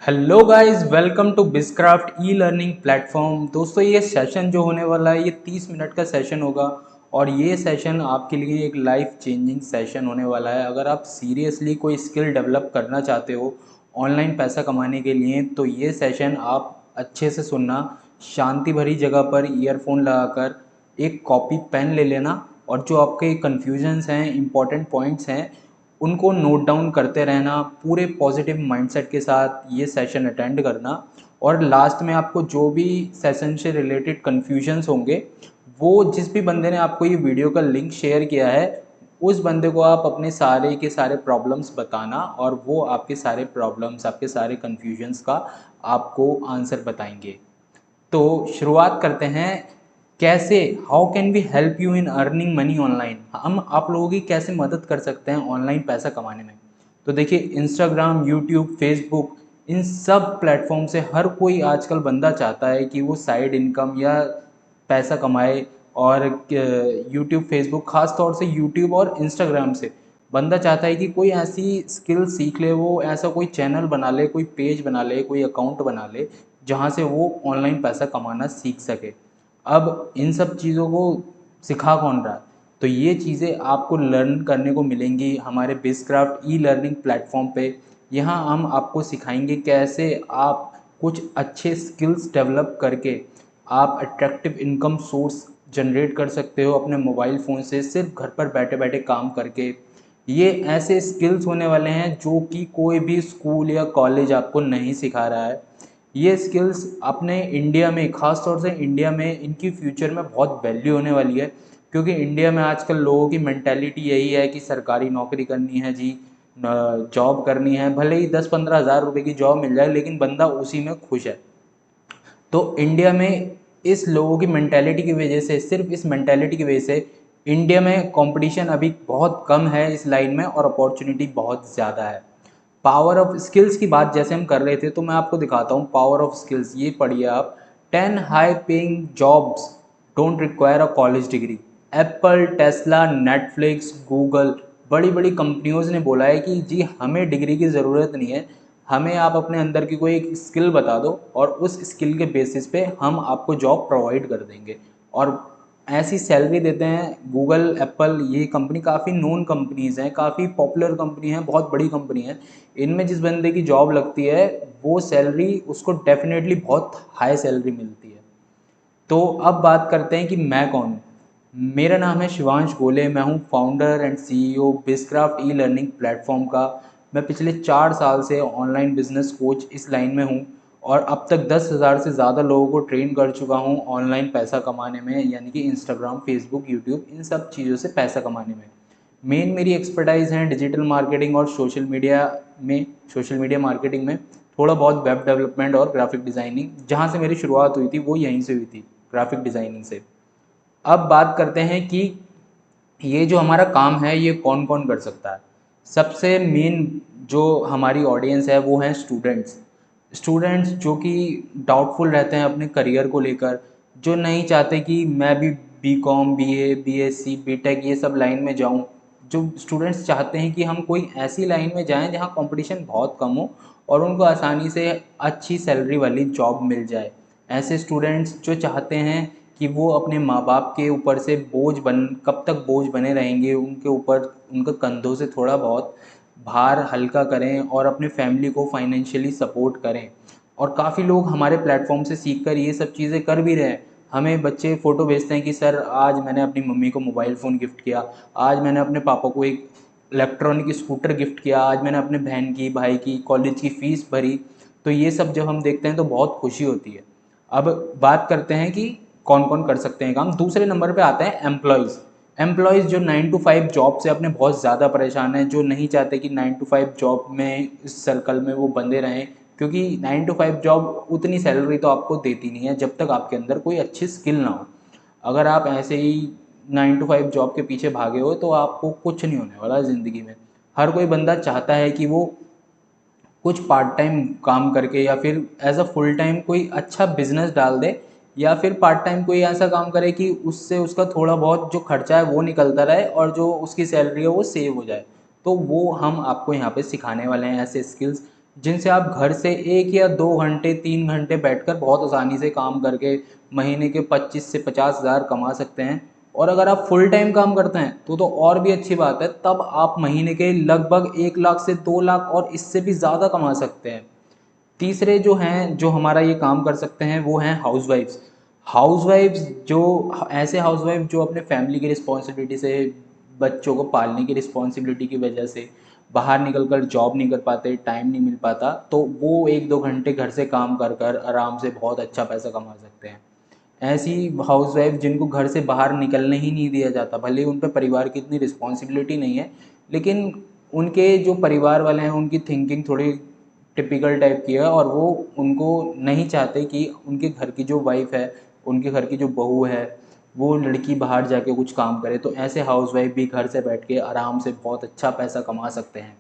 Hello guys, welcome to Bizcraft e learning platform. दोस्तों, ये session जो होने वाला है ये 30 मिनट का सेशन होगा और ये सेशन आपके लिए एक लाइफ चेंजिंग सेशन होने वाला है। अगर आप सीरियसली कोई स्किल डेवलप करना चाहते हो ऑनलाइन पैसा कमाने के लिए, तो ये सेशन आप अच्छे से सुनना। शांति भरी जगह पर ईयरफोन लगाकर एक कॉपी पेन ले लेना और जो आपके कन्फ्यूजन्स हैं, इंपॉर्टेंट पॉइंट्स हैं, उनको नोट डाउन करते रहना। पूरे पॉजिटिव माइंडसेट के साथ ये सेशन अटेंड करना और लास्ट में आपको जो भी सेशन से रिलेटेड कन्फ्यूजन्स होंगे, वो जिस भी बंदे ने आपको ये वीडियो का लिंक शेयर किया है उस बंदे को आप अपने सारे के सारे प्रॉब्लम्स बताना और वो आपके सारे प्रॉब्लम्स, आपके सारे कन्फ्यूजन्स का आपको आंसर बताएंगे। तो शुरुआत करते हैं। कैसे, how can we help you in earning money online? हम आप लोगों की कैसे मदद कर सकते हैं ऑनलाइन पैसा कमाने में? तो देखिए, इंस्टाग्राम, यूट्यूब, फेसबुक, इन सब प्लेटफॉर्म से हर कोई आजकल बंदा चाहता है कि वो साइड इनकम या पैसा कमाए। और यूट्यूब, फेसबुक, ख़ास तौर से यूट्यूब और इंस्टाग्राम से बंदा चाहता है कि कोई ऐसी स्किल सीख ले, वो ऐसा कोई चैनल बना ले, कोई पेज बना ले, कोई अकाउंट बना ले जहाँ से वो ऑनलाइन पैसा कमाना सीख सके। अब इन सब चीज़ों को सिखा कौन रहा है? तो ये चीज़ें आपको लर्न करने को मिलेंगी हमारे बिजक्राफ्ट ई लर्निंग प्लेटफॉर्म पे। यहाँ हम आपको सिखाएंगे कैसे आप कुछ अच्छे स्किल्स डेवलप करके आप अट्रैक्टिव इनकम सोर्स जनरेट कर सकते हो अपने मोबाइल फ़ोन से, सिर्फ घर पर बैठे बैठे काम करके। ये ऐसे स्किल्स होने वाले हैं जो कि कोई भी स्कूल या कॉलेज आपको नहीं सिखा रहा है। ये स्किल्स अपने इंडिया में, ख़ास तौर से इंडिया में, इनकी फ्यूचर में बहुत वैल्यू होने वाली है। क्योंकि इंडिया में आजकल लोगों की मेंटालिटी यही है कि सरकारी नौकरी करनी है जी, जॉब करनी है, भले ही 10-15 हज़ार रुपये की जॉब मिल जाए लेकिन बंदा उसी में खुश है। तो इंडिया में इस लोगों की मेंटालिटी की वजह से, सिर्फ इस मेंटालिटी की वजह से इंडिया में कंपटीशन अभी बहुत कम है इस लाइन में और अपॉर्चुनिटी बहुत ज़्यादा है। पावर ऑफ स्किल्स की बात जैसे हम कर रहे थे, तो मैं आपको दिखाता हूँ पावर ऑफ स्किल्स। ये पढ़िए आप। 10 high paying jobs don't require a college degree. Apple, Tesla, Netflix, Google, बड़ी बड़ी कंपनियों ने बोला है कि जी हमें डिग्री की ज़रूरत नहीं है, हमें आप अपने अंदर की कोई एक स्किल बता दो और उस स्किल के बेसिस पे हम आपको जॉब प्रोवाइड कर देंगे। और ऐसी सैलरी देते हैं। गूगल, एप्पल, ये कंपनी काफ़ी नोन कंपनीज़ हैं, काफ़ी पॉपुलर कंपनी हैं, बहुत बड़ी कंपनी है। इनमें जिस बंदे की जॉब लगती है वो सैलरी उसको डेफिनेटली बहुत हाई सैलरी मिलती है। तो अब बात करते हैं कि मैं कौन हूँ। मेरा नाम है शिवांश गोले। मैं हूँ founder and CEO Bizcraft e learning platform का। मैं पिछले 4 साल से ऑनलाइन बिजनेस कोच इस लाइन में हूँ और अब तक 10,000 से ज़्यादा लोगों को ट्रेन कर चुका हूँ ऑनलाइन पैसा कमाने में, यानी कि इंस्टाग्राम, फेसबुक, यूट्यूब, इन सब चीज़ों से पैसा कमाने में। मेन मेरी एक्सपर्टाइज़ है डिजिटल मार्केटिंग और सोशल मीडिया मार्केटिंग में, थोड़ा बहुत वेब डेवलपमेंट और ग्राफिक डिज़ाइनिंग। जहाँ से मेरी शुरुआत हुई थी वो यहीं से हुई थी, ग्राफिक डिज़ाइनिंग से। अब बात करते हैं कि ये जो हमारा काम है ये कौन कौन कर सकता है। सबसे मेन जो हमारी ऑडियंस है वो हैं स्टूडेंट्स। स्टूडेंट्स जो कि डाउटफुल रहते हैं अपने करियर को लेकर, जो नहीं चाहते कि मैं भी बीकॉम, बीए, बीएससी, बीटेक ये सब लाइन में जाऊं। जो स्टूडेंट्स चाहते हैं कि हम कोई ऐसी लाइन में जाएं जहां कंपटीशन बहुत कम हो और उनको आसानी से अच्छी सैलरी वाली जॉब मिल जाए। ऐसे स्टूडेंट्स जो चाहते हैं कि वो अपने माँ बाप के ऊपर से बोझ बन, कब तक बोझ बने रहेंगे उनके ऊपर, उनके कंधों से थोड़ा बहुत भार हल्का करें और अपने फैमिली को फाइनेंशियली सपोर्ट करें। और काफ़ी लोग हमारे प्लेटफॉर्म से सीखकर ये सब चीज़ें कर भी रहे हैं। हमें बच्चे फ़ोटो भेजते हैं कि सर आज मैंने अपनी मम्मी को मोबाइल फ़ोन गिफ्ट किया, आज मैंने अपने पापा को एक इलेक्ट्रॉनिक स्कूटर गिफ्ट किया, आज मैंने अपने बहन की, भाई की कॉलेज की फ़ीस भरी। तो ये सब जब हम देखते हैं तो बहुत खुशी होती है। अब बात करते हैं कि कौन कौन कर सकते हैं काम। दूसरे नंबर पे आते हैं एम्प्लॉयज़। एम्प्लॉयज़ जो 9 to 5 जॉब से अपने बहुत ज़्यादा परेशान हैं, जो नहीं चाहते कि 9 to 5 जॉब में, इस सर्कल में वो बंधे रहें। क्योंकि 9 to 5 जॉब उतनी सैलरी तो आपको देती नहीं है जब तक आपके अंदर कोई अच्छी स्किल ना हो। अगर आप ऐसे ही 9 to 5 जॉब के पीछे भागे हो तो आपको कुछ नहीं होने वाला ज़िंदगी में। हर कोई बंदा चाहता है कि वो कुछ पार्ट टाइम काम करके या फिर एज अ फुल टाइम कोई अच्छा बिजनेस डाल दे, या फिर पार्ट टाइम कोई ऐसा काम करे कि उससे उसका थोड़ा बहुत जो खर्चा है वो निकलता रहे और जो उसकी सैलरी है वो सेव हो जाए। तो वो हम आपको यहाँ पे सिखाने वाले हैं ऐसे स्किल्स जिनसे आप घर से 1 या 2 घंटे 3 घंटे बैठकर बहुत आसानी से काम करके महीने के 25 से 50 हज़ार कमा सकते हैं। और अगर आप फुल टाइम काम करते हैं तो और भी अच्छी बात है, तब आप महीने के लगभग 1 लाख से 2 लाख और इससे भी ज़्यादा कमा सकते हैं। तीसरे जो हैं, जो हमारा ये काम कर सकते हैं, वो हैं हाउसवाइफ्स। हाउसवाइफ्स जो ऐसे हाउसवाइफ जो अपने फैमिली की रिस्पॉन्सिबिलिटी से, बच्चों को पालने की रिस्पॉन्सिबिलिटी की वजह से बाहर निकल कर जॉब नहीं कर पाते, टाइम नहीं मिल पाता, तो वो 1-2 घंटे घर से काम कर कर आराम से बहुत अच्छा पैसा कमा सकते हैं। ऐसी हाउसवाइफ जिनको घर से बाहर निकलने ही नहीं दिया जाता, भले ही उन पर परिवार की इतनी रिस्पॉन्सिबिलिटी नहीं है, लेकिन उनके जो परिवार वाले हैं उनकी थिंकिंग थोड़ी टिपिकल टाइप की है, और वो उनको नहीं चाहते कि उनके घर की जो वाइफ है, उनके घर की जो बहू है, वो लड़की बाहर जाके कुछ काम करे। तो ऐसे हाउसवाइफ भी घर से बैठ के आराम से बहुत अच्छा पैसा कमा सकते हैं।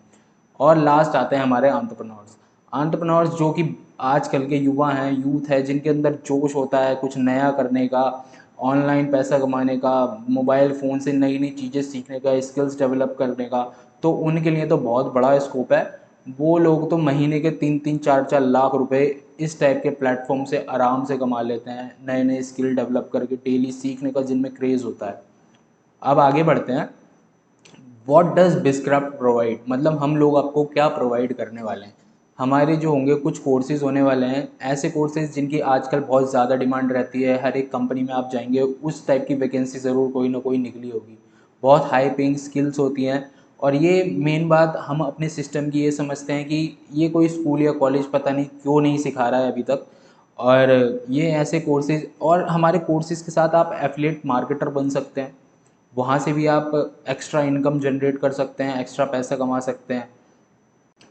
और लास्ट आते हैं हमारे एंटरप्रेन्योर्स। एंटरप्रेन्योर्स जो कि आजकल के युवा हैं, यूथ है, जिनके अंदर जोश होता है कुछ नया करने का, ऑनलाइन पैसा कमाने का, मोबाइल फ़ोन से नई नई चीज़ें सीखने का, स्किल्स डेवलप करने का, तो उनके लिए तो बहुत बड़ा स्कोप है। वो लोग तो महीने के 3-3 4-4 लाख रुपए इस टाइप के प्लेटफॉर्म से आराम से कमा लेते हैं, नए नए स्किल डेवलप करके, डेली सीखने का जिनमें क्रेज़ होता है। अब आगे बढ़ते हैं। व्हाट डज़ बिज़क्राफ्ट प्रोवाइड, मतलब हम लोग आपको क्या प्रोवाइड करने वाले हैं। हमारे जो होंगे कुछ कोर्सेज़ होने वाले हैं, ऐसे कोर्सेज़ जिनकी आजकल बहुत ज़्यादा डिमांड रहती है, हर एक कंपनी में आप जाएंगे उस टाइप की वैकेंसी ज़रूर कोई ना कोई निकली होगी। बहुत हाई पेइंग स्किल्स होती हैं। और ये मेन बात हम अपने सिस्टम की ये समझते हैं कि ये कोई स्कूल या कॉलेज पता नहीं क्यों नहीं सिखा रहा है अभी तक। और ये ऐसे कोर्सेज़, और हमारे कोर्सेज़ के साथ आप एफिलिएट मार्केटर बन सकते हैं। वहाँ से भी आप एक्स्ट्रा इनकम जनरेट कर सकते हैं, एक्स्ट्रा पैसा कमा सकते हैं।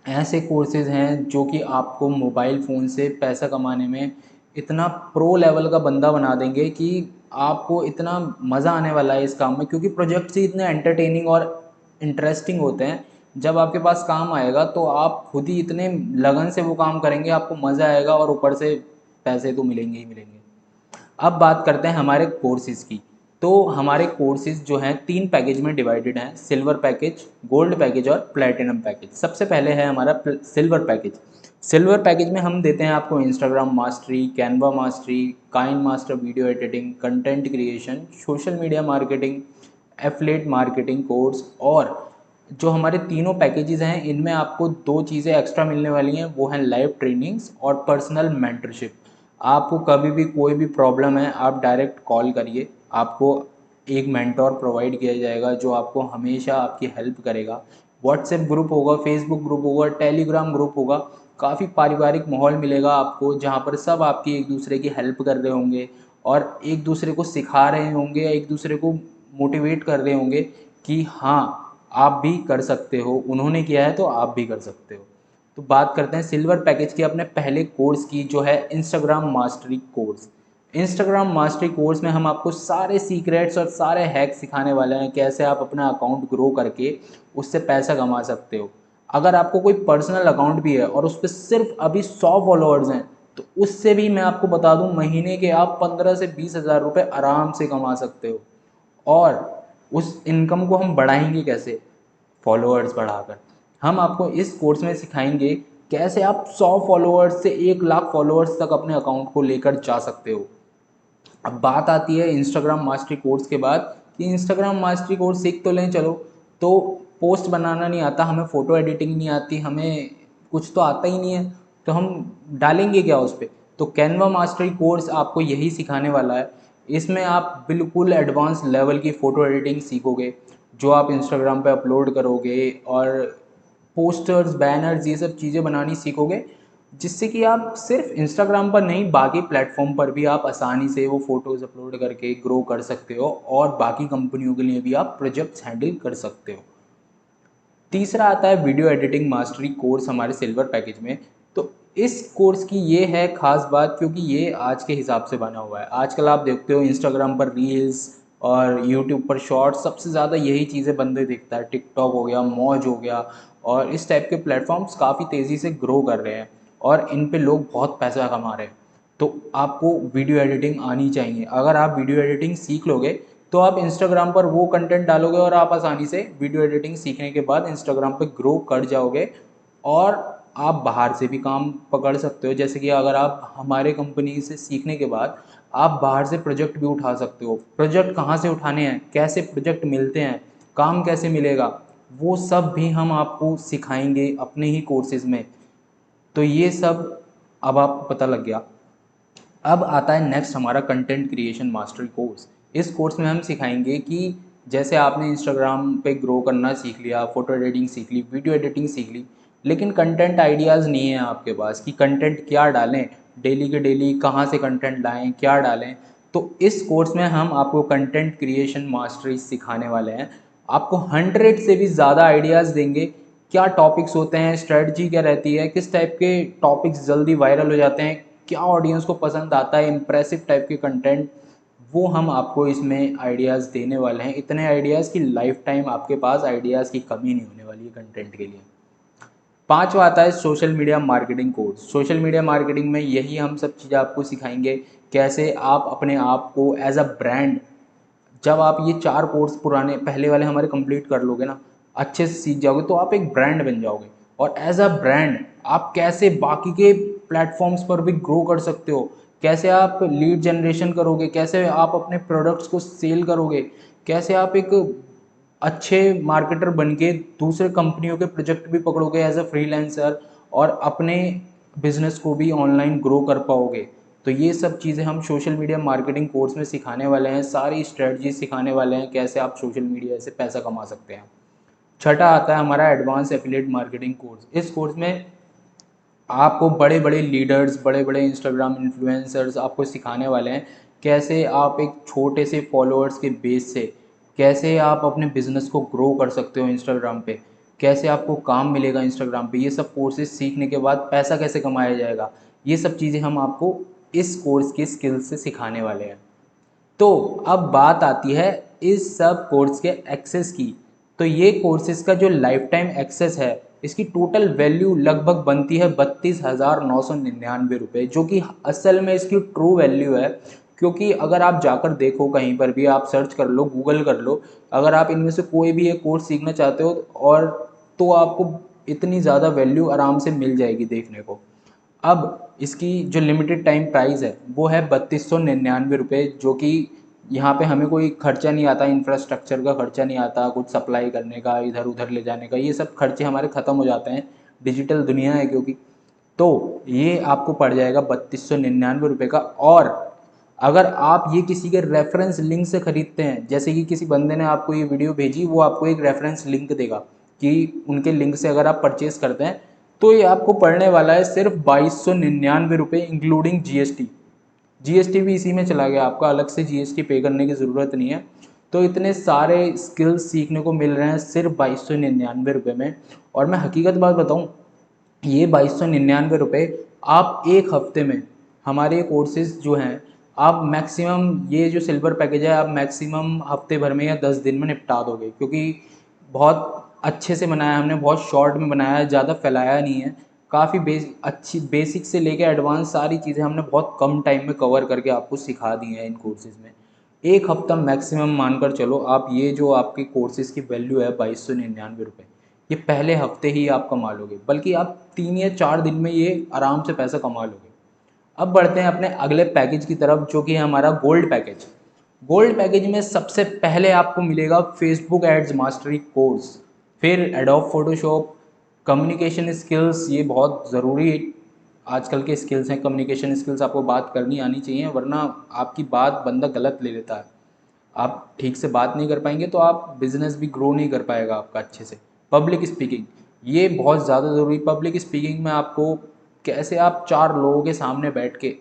ऐसे कोर्सेज़ हैं जो कि आपको मोबाइल फ़ोन से पैसा कमाने में इतना प्रो लेवल का बंदा बना देंगे कि आपको इतना मज़ा आने वाला है इस काम में, क्योंकि प्रोजेक्ट्स ही इतने एंटरटेनिंग और इंटरेस्टिंग होते हैं। जब आपके पास काम आएगा तो आप खुद ही इतने लगन से वो काम करेंगे, आपको मज़ा आएगा और ऊपर से पैसे तो मिलेंगे ही मिलेंगे। अब बात करते हैं हमारे कोर्सेज़ की। तो हमारे कोर्सेज़ जो हैं 3 पैकेज में डिवाइडेड हैं, सिल्वर पैकेज, गोल्ड पैकेज और प्लैटिनम पैकेज। सबसे पहले है हमारा सिल्वर पैकेज। सिल्वर पैकेज में हम देते हैं आपको Instagram mastery, Canva mastery, KineMaster video editing, content creation, social media marketing, affiliate marketing course. और जो हमारे तीनों पैकेजेस हैं इनमें आपको 2 चीज़ें एक्स्ट्रा मिलने वाली हैं, वो हैं लाइव ट्रेनिंग्स और पर्सनल मेंटरशिप। आपको कभी भी कोई भी प्रॉब्लम है आप डायरेक्ट कॉल करिए, आपको एक मेंटोर प्रोवाइड किया जाएगा जो आपको हमेशा आपकी हेल्प करेगा। व्हाट्सएप ग्रुप होगा, फेसबुक ग्रुप होगा, टेलीग्राम ग्रुप होगा। काफ़ी पारिवारिक माहौल मिलेगा आपको, जहाँ पर सब आपकी एक दूसरे की हेल्प कर रहे होंगे और एक दूसरे को सिखा रहे होंगे, एक दूसरे को मोटिवेट कर रहे होंगे कि हाँ, आप भी कर सकते हो, उन्होंने किया है तो आप भी कर सकते हो। तो बात करते हैं सिल्वर पैकेज के अपने पहले कोर्स की, जो है Instagram mastery course. Instagram mastery course में हम आपको सारे सीक्रेट्स और सारे हैक्स सिखाने वाले हैं, कैसे आप अपना अकाउंट ग्रो करके उससे पैसा कमा सकते हो। अगर आपको कोई पर्सनल अकाउंट भी है और उस पर सिर्फ अभी 100 फॉलोअर्स हैं, तो उससे भी मैं आपको बता दूं महीने के आप 15 से 20 हज़ार रुपये आराम से कमा सकते हो। और उस इनकम को हम बढ़ाएंगे कैसे? फॉलोअर्स बढ़ाकर। हम आपको इस कोर्स में सिखाएंगे कैसे आप 100 फॉलोअर्स से 1 लाख फॉलोअर्स तक अपने अकाउंट को लेकर जा सकते हो। अब बात आती है इंस्टाग्राम मास्टरी कोर्स के बाद कि इंस्टाग्राम मास्टरी कोर्स सीख तो लें चलो, तो पोस्ट बनाना नहीं आता हमें, फ़ोटो एडिटिंग नहीं आती हमें, कुछ तो आता ही नहीं है, तो हम डालेंगे क्या उस पर? तो कैनवा मास्टरी कोर्स आपको यही सिखाने वाला है। इसमें आप बिल्कुल एडवांस लेवल की फ़ोटो एडिटिंग सीखोगे, जो आप इंस्टाग्राम पे अपलोड करोगे, और पोस्टर्स, बैनर्स, ये सब चीज़ें बनानी सीखोगे, जिससे कि आप सिर्फ इंस्टाग्राम पर नहीं बाकी प्लेटफॉर्म पर भी आप आसानी से वो फ़ोटोज़ अपलोड करके ग्रो कर सकते हो, और बाकी कंपनियों के लिए भी आप प्रोजेक्ट्स हैंडल कर सकते हो। तीसरा आता है वीडियो एडिटिंग मास्टरी कोर्स हमारे सिल्वर पैकेज में। तो इस कोर्स की ये है ख़ास बात, क्योंकि ये आज के हिसाब से बना हुआ है। आजकल आप देखते हो इंस्टाग्राम पर रील्स और यूट्यूब पर शॉर्ट्स, सबसे ज़्यादा यही चीज़ें बंदे देखता है। टिकटॉक हो गया, मौज हो गया, और इस टाइप के प्लेटफॉर्म्स काफ़ी तेज़ी से ग्रो कर रहे हैं और इन पे लोग बहुत पैसा कमा रहे हैं। तो आपको वीडियो एडिटिंग आनी चाहिए। अगर आप वीडियो एडिटिंग सीख लोगे तो आप इंस्टाग्राम पर वो कंटेंट डालोगे और आप आसानी से वीडियो एडिटिंग सीखने के बाद इंस्टाग्राम पे ग्रो कर जाओगे। और आप बाहर से भी काम पकड़ सकते हो। जैसे कि अगर आप हमारे कंपनी से सीखने के बाद आप बाहर से प्रोजेक्ट भी उठा सकते हो। प्रोजेक्ट कहाँ से उठाने हैं, कैसे प्रोजेक्ट मिलते हैं, काम कैसे मिलेगा, वो सब भी हम आपको सिखाएंगे अपने ही कोर्सेज़ में। तो ये सब अब आपको पता लग गया। अब आता है नेक्स्ट हमारा कंटेंट क्रिएशन मास्टरी कोर्स। इस कोर्स में हम सिखाएंगे कि जैसे आपने इंस्टाग्राम पे ग्रो करना सीख लिया, फ़ोटो एडिटिंग सीख ली, वीडियो एडिटिंग सीख ली, लेकिन कंटेंट आइडियाज़ नहीं है आपके पास कि कंटेंट क्या डालें, डेली के डेली कहाँ से कंटेंट लाएं, क्या डालें। तो इस कोर्स में हम आपको कंटेंट क्रिएशन मास्टरी सिखाने वाले हैं। आपको 100 से भी ज़्यादा आइडियाज़ देंगे, क्या टॉपिक्स होते हैं, स्ट्रेटजी क्या रहती है, किस टाइप के टॉपिक्स जल्दी वायरल हो जाते हैं, क्या ऑडियंस को पसंद आता है, इम्प्रेसिव टाइप के कंटेंट, वो हम आपको इसमें आइडियाज़ देने वाले हैं। इतने आइडियाज़ कि लाइफ टाइम आपके पास आइडियाज़ की कमी नहीं होने वाली है कंटेंट के लिए। पांचवा आता है social media marketing course. Social media marketing में यही हम सब चीज़ें आपको सिखाएंगे, कैसे आप अपने आप को एज अ ब्रांड, जब आप ये 4 कोर्स पुराने पहले वाले हमारे कंप्लीट कर लोगे ना, अच्छे से सीख जाओगे, तो आप एक ब्रांड बन जाओगे। और एज अ ब्रांड आप कैसे बाकी के प्लेटफॉर्म्स पर भी ग्रो कर सकते हो, कैसे आप लीड जनरेशन करोगे, कैसे आप अपने प्रोडक्ट्स को सेल करोगे, कैसे आप एक अच्छे मार्केटर बन के दूसरे कंपनियों के प्रोजेक्ट भी पकड़ोगे एज अ फ्रीलांसर, और अपने बिजनेस को भी ऑनलाइन ग्रो कर पाओगे। तो ये सब चीज़ें हम सोशल मीडिया मार्केटिंग कोर्स में सिखाने वाले हैं, सारी स्ट्रेटजी सिखाने वाले हैं, कैसे आप सोशल मीडिया से पैसा कमा सकते हैं। छठा आता है हमारा एडवांस एफिलिएट मार्केटिंग कोर्स। इस कोर्स में आपको बड़े बड़े लीडर्स, बड़े बड़े इंस्टाग्राम इन्फ्लुएंसर्स आपको सिखाने वाले हैं, कैसे आप एक छोटे से फॉलोअर्स के बेस से कैसे आप अपने बिजनेस को ग्रो कर सकते हो इंस्टाग्राम पे, कैसे आपको काम मिलेगा इंस्टाग्राम पे, ये सब कोर्सेज सीखने के बाद पैसा कैसे कमाया जाएगा, ये सब चीज़ें हम आपको इस कोर्स की स्किल्स से सिखाने वाले हैं। तो अब बात आती है इस सब कोर्स के एक्सेस की। तो ये कोर्सेज का जो लाइफ टाइम एक्सेस है, इसकी टोटल वैल्यू लगभग बनती है 32,999 रुपये, जो कि असल में इसकी ट्रू वैल्यू है। क्योंकि अगर आप जाकर देखो, कहीं पर भी आप सर्च कर लो, गूगल कर लो, अगर आप इनमें से कोई भी एक कोर्स सीखना चाहते हो, और तो आपको इतनी ज़्यादा वैल्यू आराम से मिल जाएगी देखने को। अब इसकी जो लिमिटेड टाइम प्राइस है वो है 3299 रुपये, जो कि यहाँ पे हमें कोई खर्चा नहीं आता, इंफ्रास्ट्रक्चर का खर्चा नहीं आता, कुछ सप्लाई करने का, इधर उधर ले जाने का, ये सब खर्चे हमारे ख़त्म हो जाते हैं, डिजिटल दुनिया है क्योंकि। तो ये आपको पड़ जाएगा 3299 रुपये का। और अगर आप ये किसी के रेफरेंस लिंक से ख़रीदते हैं, जैसे कि किसी बंदे ने आपको ये वीडियो भेजी, वो आपको एक रेफरेंस लिंक देगा कि उनके लिंक से अगर आप परचेज़ करते हैं, तो ये आपको पड़ने वाला है सिर्फ 2299 रुपये इंक्लूडिंग जीएसटी। जीएसटी भी इसी में चला गया, आपका अलग से जीएसटी पे करने की ज़रूरत नहीं है। तो इतने सारे स्किल्स सीखने को मिल रहे हैं सिर्फ 2299 रुपये में। और मैं हकीकत बात बताऊं, ये 2299 रुपये आप एक हफ्ते में, हमारे कोर्सेज जो हैं, आप मैक्सिमम ये जो सिल्वर पैकेज है, आप मैक्सिमम हफ्ते भर में या 10 दिन में निपटा दोगे, क्योंकि बहुत अच्छे से बनाया है हमने, बहुत शॉर्ट में बनाया है, ज़्यादा फैलाया नहीं है। काफ़ी अच्छी बेसिक से लेके एडवांस सारी चीज़ें हमने बहुत कम टाइम में कवर करके आपको सिखा दी हैं इन कोर्सेज़ में। एक हफ्ता मैक्सिमम मानकर चलो आप, ये जो आपके कोर्सेज़ की वैल्यू है 2299 रुपये, ये पहले हफ्ते ही आप कमा लोगे, बल्कि आप 3 या 4 दिन में ये आराम से पैसा कमा लोगे। अब बढ़ते हैं अपने अगले पैकेज की तरफ, जो कि है हमारा गोल्ड पैकेज। गोल्ड पैकेज में सबसे पहले आपको मिलेगा फेसबुक एड्स मास्टरी कोर्स, फिर एडोब फोटोशॉप, कम्युनिकेशन स्किल्स, ये बहुत ज़रूरी आजकल के स्किल्स हैं। कम्युनिकेशन स्किल्स आपको बात करनी आनी चाहिए, वरना आपकी बात बंदा गलत ले लेता है। आप ठीक से बात नहीं कर पाएंगे तो आप बिजनेस भी ग्रो नहीं कर पाएगा आपका अच्छे से। पब्लिक स्पीकिंग, ये बहुत ज़्यादा ज़रूरी। पब्लिक स्पीकिंग में आपको कैसे आप 4 लोगों के सामने बैठ के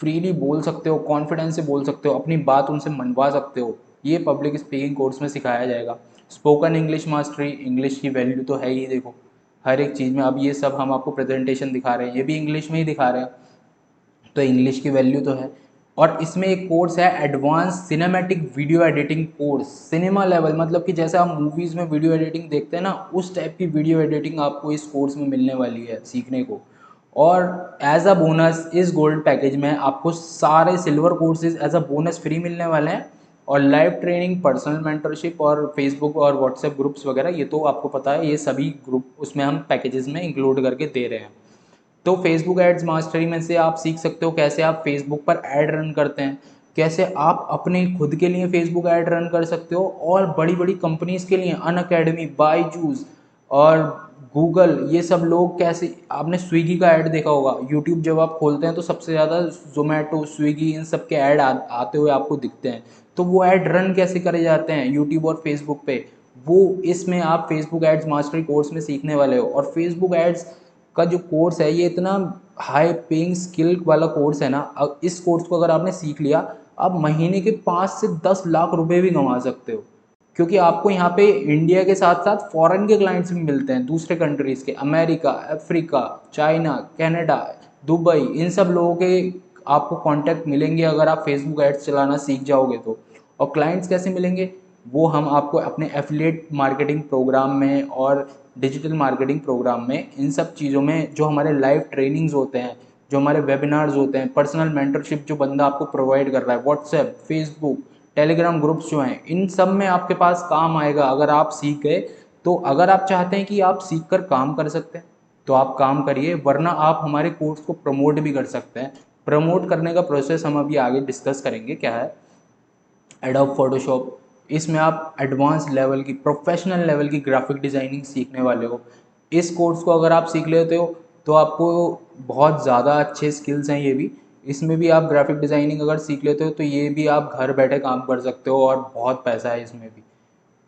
फ्रीली बोल सकते हो, कॉन्फिडेंस से बोल सकते हो, अपनी बात उनसे मनवा सकते हो, ये पब्लिक स्पीकिंग कोर्स में सिखाया जाएगा। स्पोकन इंग्लिश मास्टरी, इंग्लिश की वैल्यू तो है ही देखो हर एक चीज़ में। अब ये सब हम आपको प्रेजेंटेशन दिखा रहे हैं, ये भी इंग्लिश में ही दिखा रहे हैं, तो इंग्लिश की वैल्यू तो है। और इसमें एक कोर्स है advance cinematic video editing course, cinema level, मतलब कि जैसे आप मूवीज़ में वीडियो एडिटिंग देखते हैं ना, उस टाइप की वीडियो एडिटिंग आपको इस कोर्स में मिलने वाली है सीखने को। और एज अ बोनस इस गोल्ड पैकेज में आपको सारे silver courses as a bonus free मिलने वाले हैं, और लाइव ट्रेनिंग, पर्सनल मेंटरशिप और फेसबुक और व्हाट्सएप ग्रुप्स वगैरह, ये तो आपको पता है, ये सभी ग्रुप उसमें हम पैकेजेस में इंक्लूड करके दे रहे हैं। तो फेसबुक एड्स मास्टरी में से आप सीख सकते हो कैसे आप फेसबुक पर ऐड रन करते हैं, कैसे आप अपने खुद के लिए फेसबुक ऐड रन कर सकते हो, और बड़ी बड़ी कंपनीज के लिए अनअकैडमी, बायजूस और गूगल, ये सब लोग कैसे, आपने स्विगी का ऐड देखा होगा, यूट्यूब जब आप खोलते हैं तो सबसे ज़्यादा जोमेटो, स्विगी, इन सब के ऐड आते हुए आपको दिखते हैं। तो वो ऐड रन कैसे करे जाते हैं यूट्यूब और फेसबुक पे, वो इसमें आप फेसबुक एड्स मास्टरी कोर्स में सीखने वाले हो। और फेसबुक एड्स का जो कोर्स है ये इतना हाई पेइंग स्किल वाला कोर्स है ना, अब इस कोर्स को अगर आपने सीख लिया, आप महीने के 5 से 10 लाख रुपए भी कमा सकते हो। क्योंकि आपको यहाँ पे इंडिया के साथ साथ फॉरेन के क्लाइंट्स भी मिलते हैं, दूसरे कंट्रीज़ के, America, Africa, China, Canada, Dubai, इन सब लोगों के आपको कांटेक्ट मिलेंगे अगर आप फेसबुक एड्स चलाना सीख जाओगे तो। और क्लाइंट्स कैसे मिलेंगे, वो हम आपको अपने एफिलिएट मार्केटिंग प्रोग्राम में और डिजिटल मार्केटिंग प्रोग्राम में, इन सब चीज़ों में, जो हमारे लाइव ट्रेनिंग्स होते हैं, जो हमारे वेबिनार्स होते हैं, पर्सनल मेंटरशिप जो बंदा आपको प्रोवाइड कर रहा है, व्हाट्सएप, फेसबुक, टेलीग्राम ग्रुप्स जो हैं, इन सब में आपके पास काम आएगा अगर आप सीख गए। तो अगर आप चाहते हैं कि आप सीख कर काम कर सकते हैं तो आप काम करिए, वरना आप हमारे कोर्स को प्रमोट भी कर सकते हैं। प्रमोट करने का प्रोसेस हम अभी आगे डिस्कस करेंगे क्या है। एडोब फोटोशॉप, इसमें आप एडवांस लेवल की, प्रोफेशनल लेवल की ग्राफिक डिज़ाइनिंग सीखने वाले हो। इस कोर्स को अगर आप सीख लेते हो तो आपको बहुत ज़्यादा अच्छे स्किल्स हैं ये भी, इसमें भी आप ग्राफिक डिज़ाइनिंग अगर सीख लेते हो तो ये भी आप घर बैठे काम कर सकते हो और बहुत पैसा है इसमें भी।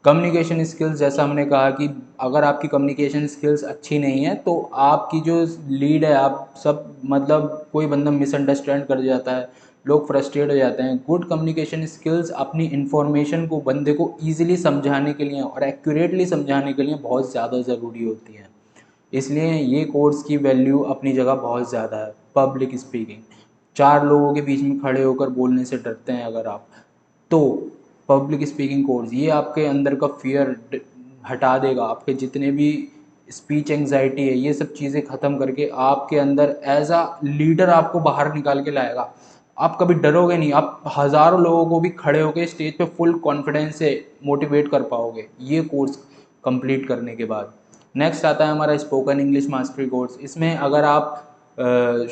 कम्युनिकेशन स्किल्स, जैसा हमने कहा कि अगर आपकी कम्युनिकेशन स्किल्स अच्छी नहीं है तो आपकी जो लीड है, आप सब मतलब कोई बंदा मिसअंडरस्टैंड कर जाता है, लोग फ्रस्ट्रेट हो जाते हैं। गुड कम्युनिकेशन स्किल्स अपनी इन्फॉर्मेशन को बंदे को ईजिली समझाने के लिए और एक्यूरेटली समझाने के लिए बहुत ज़्यादा ज़रूरी होती है। इसलिए ये कोर्स की वैल्यू अपनी जगह बहुत ज़्यादा है। पब्लिक स्पीकिंग, 4 लोगों के बीच में खड़े होकर बोलने से डरते हैं अगर आप, तो पब्लिक स्पीकिंग कोर्स ये आपके अंदर का फियर हटा देगा, आपके जितने भी स्पीच एंजाइटी है ये सब चीज़ें ख़त्म करके आपके अंदर एज अ लीडर आपको बाहर निकाल के लाएगा। आप कभी डरोगे नहीं, आप हज़ारों लोगों को भी खड़े होकर स्टेज पे फुल कॉन्फिडेंस से मोटिवेट कर पाओगे ये कोर्स कंप्लीट करने के बाद। नेक्स्ट आता है हमारा स्पोकन इंग्लिश मास्टरी कोर्स। इसमें अगर आप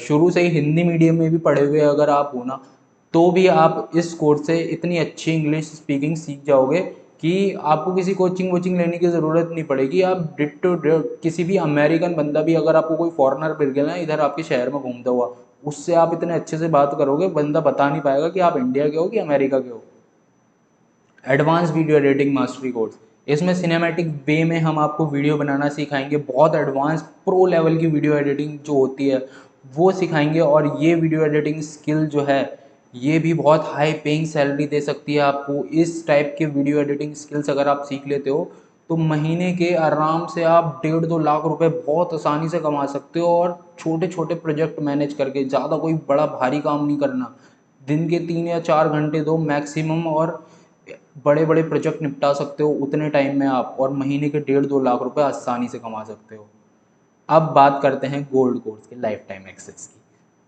शुरू से ही हिंदी मीडियम में भी पढ़े हुए अगर आप हो ना, तो भी आप इस कोर्स से इतनी अच्छी इंग्लिश स्पीकिंग सीख जाओगे कि आपको किसी कोचिंग वोचिंग लेने की ज़रूरत नहीं पड़ेगी। आप डिट्टो किसी भी अमेरिकन बंदा भी, अगर आपको कोई फॉरेनर मिल गया ना इधर आपके शहर में घूमता हुआ, उससे आप इतने अच्छे से बात करोगे, बंदा बता नहीं पाएगा कि आप इंडिया के हो कि अमेरिका के हो। Advance video editing mastery course, इसमें सिनेमैटिक वे में हम आपको वीडियो बनाना सिखाएंगे, बहुत एडवांस प्रो लेवल की वीडियो एडिटिंग जो होती है वो सिखाएंगे। और ये वीडियो एडिटिंग स्किल जो है ये भी बहुत हाई पेइंग सैलरी दे सकती है आपको। इस टाइप के वीडियो एडिटिंग स्किल्स अगर आप सीख लेते हो तो महीने के आराम से आप 1.5-2 लाख रुपए बहुत आसानी से कमा सकते हो। और छोटे छोटे प्रोजेक्ट मैनेज करके, ज़्यादा कोई बड़ा भारी काम नहीं करना, दिन के 3 या 4 घंटे दो मैक्सिमम, और बड़े बड़े प्रोजेक्ट निपटा सकते हो उतने टाइम में आप, और महीने के 1.5-2 लाख रुपए आसानी से कमा सकते हो। अब बात करते हैं गोल्ड कोर्स के लाइफ टाइम एक्सेस की।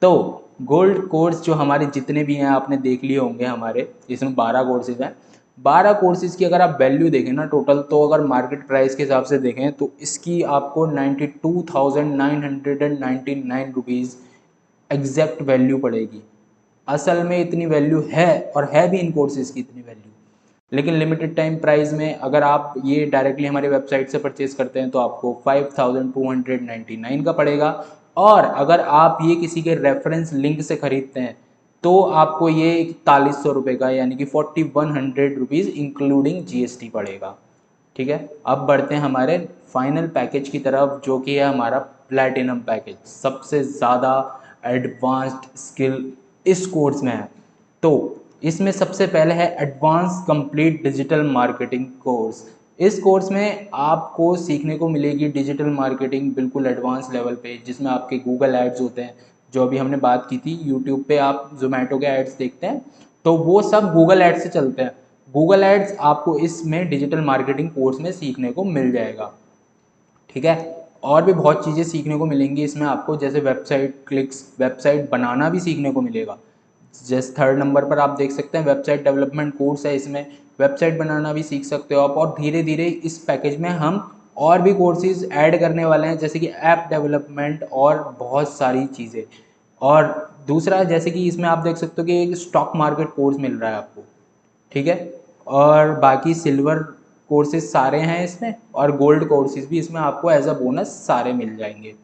तो गोल्ड कोर्स जो हमारे जितने भी हैं आपने देख लिए होंगे, हमारे इसमें 12 कोर्सेज हैं। 12 कोर्सेज की अगर आप वैल्यू देखें ना टोटल, तो अगर मार्केट प्राइस के हिसाब से देखें तो इसकी आपको 92,999 रुपीज़ एग्जैक्ट वैल्यू पड़ेगी। असल में इतनी वैल्यू है, और है भी इन कोर्सेज़ की इतनी वैल्यू। लेकिन लिमिटेड टाइम प्राइस में अगर आप ये डायरेक्टली हमारी वेबसाइट से परचेज करते हैं तो आपको 5,299 का पड़ेगा। और अगर आप ये किसी के रेफरेंस लिंक से ख़रीदते हैं तो आपको ये 4100 रुपये का, यानी कि 4,100 रुपीज़ इंक्लूडिंग GST पड़ेगा। ठीक है, अब बढ़ते हैं हमारे फाइनल पैकेज की तरफ, जो कि है हमारा प्लैटिनम पैकेज। सबसे ज़्यादा एडवांस्ड स्किल इस कोर्स में है। तो इसमें सबसे पहले है advance complete digital marketing course. इस कोर्स में आपको सीखने को मिलेगी डिजिटल मार्केटिंग बिल्कुल एडवांस लेवल पे, जिसमें आपके गूगल एड्स होते हैं, जो अभी हमने बात की थी, यूट्यूब पे आप जोमेटो के एड्स देखते हैं तो वो सब गूगल एड्स से चलते हैं। गूगल एड्स आपको इसमें डिजिटल मार्केटिंग कोर्स में सीखने को मिल जाएगा। ठीक है, और भी बहुत चीज़ें सीखने को मिलेंगी इसमें आपको, जैसे वेबसाइट क्लिक्स, वेबसाइट बनाना भी सीखने को मिलेगा। जैसे थर्ड नंबर पर आप देख सकते हैं वेबसाइट डेवलपमेंट कोर्स है, इसमें वेबसाइट बनाना भी सीख सकते हो आप। और धीरे धीरे इस पैकेज में हम और भी कोर्सेज ऐड करने वाले हैं, जैसे कि ऐप डेवलपमेंट और बहुत सारी चीज़ें। और दूसरा जैसे कि इसमें आप देख सकते हो कि एक स्टॉक मार्केट कोर्स मिल रहा है आपको, ठीक है। और बाकी सिल्वर कोर्सेज सारे हैं इसमें, और गोल्ड कोर्सेज भी इसमें आपको एज अ बोनस सारे मिल जाएंगे।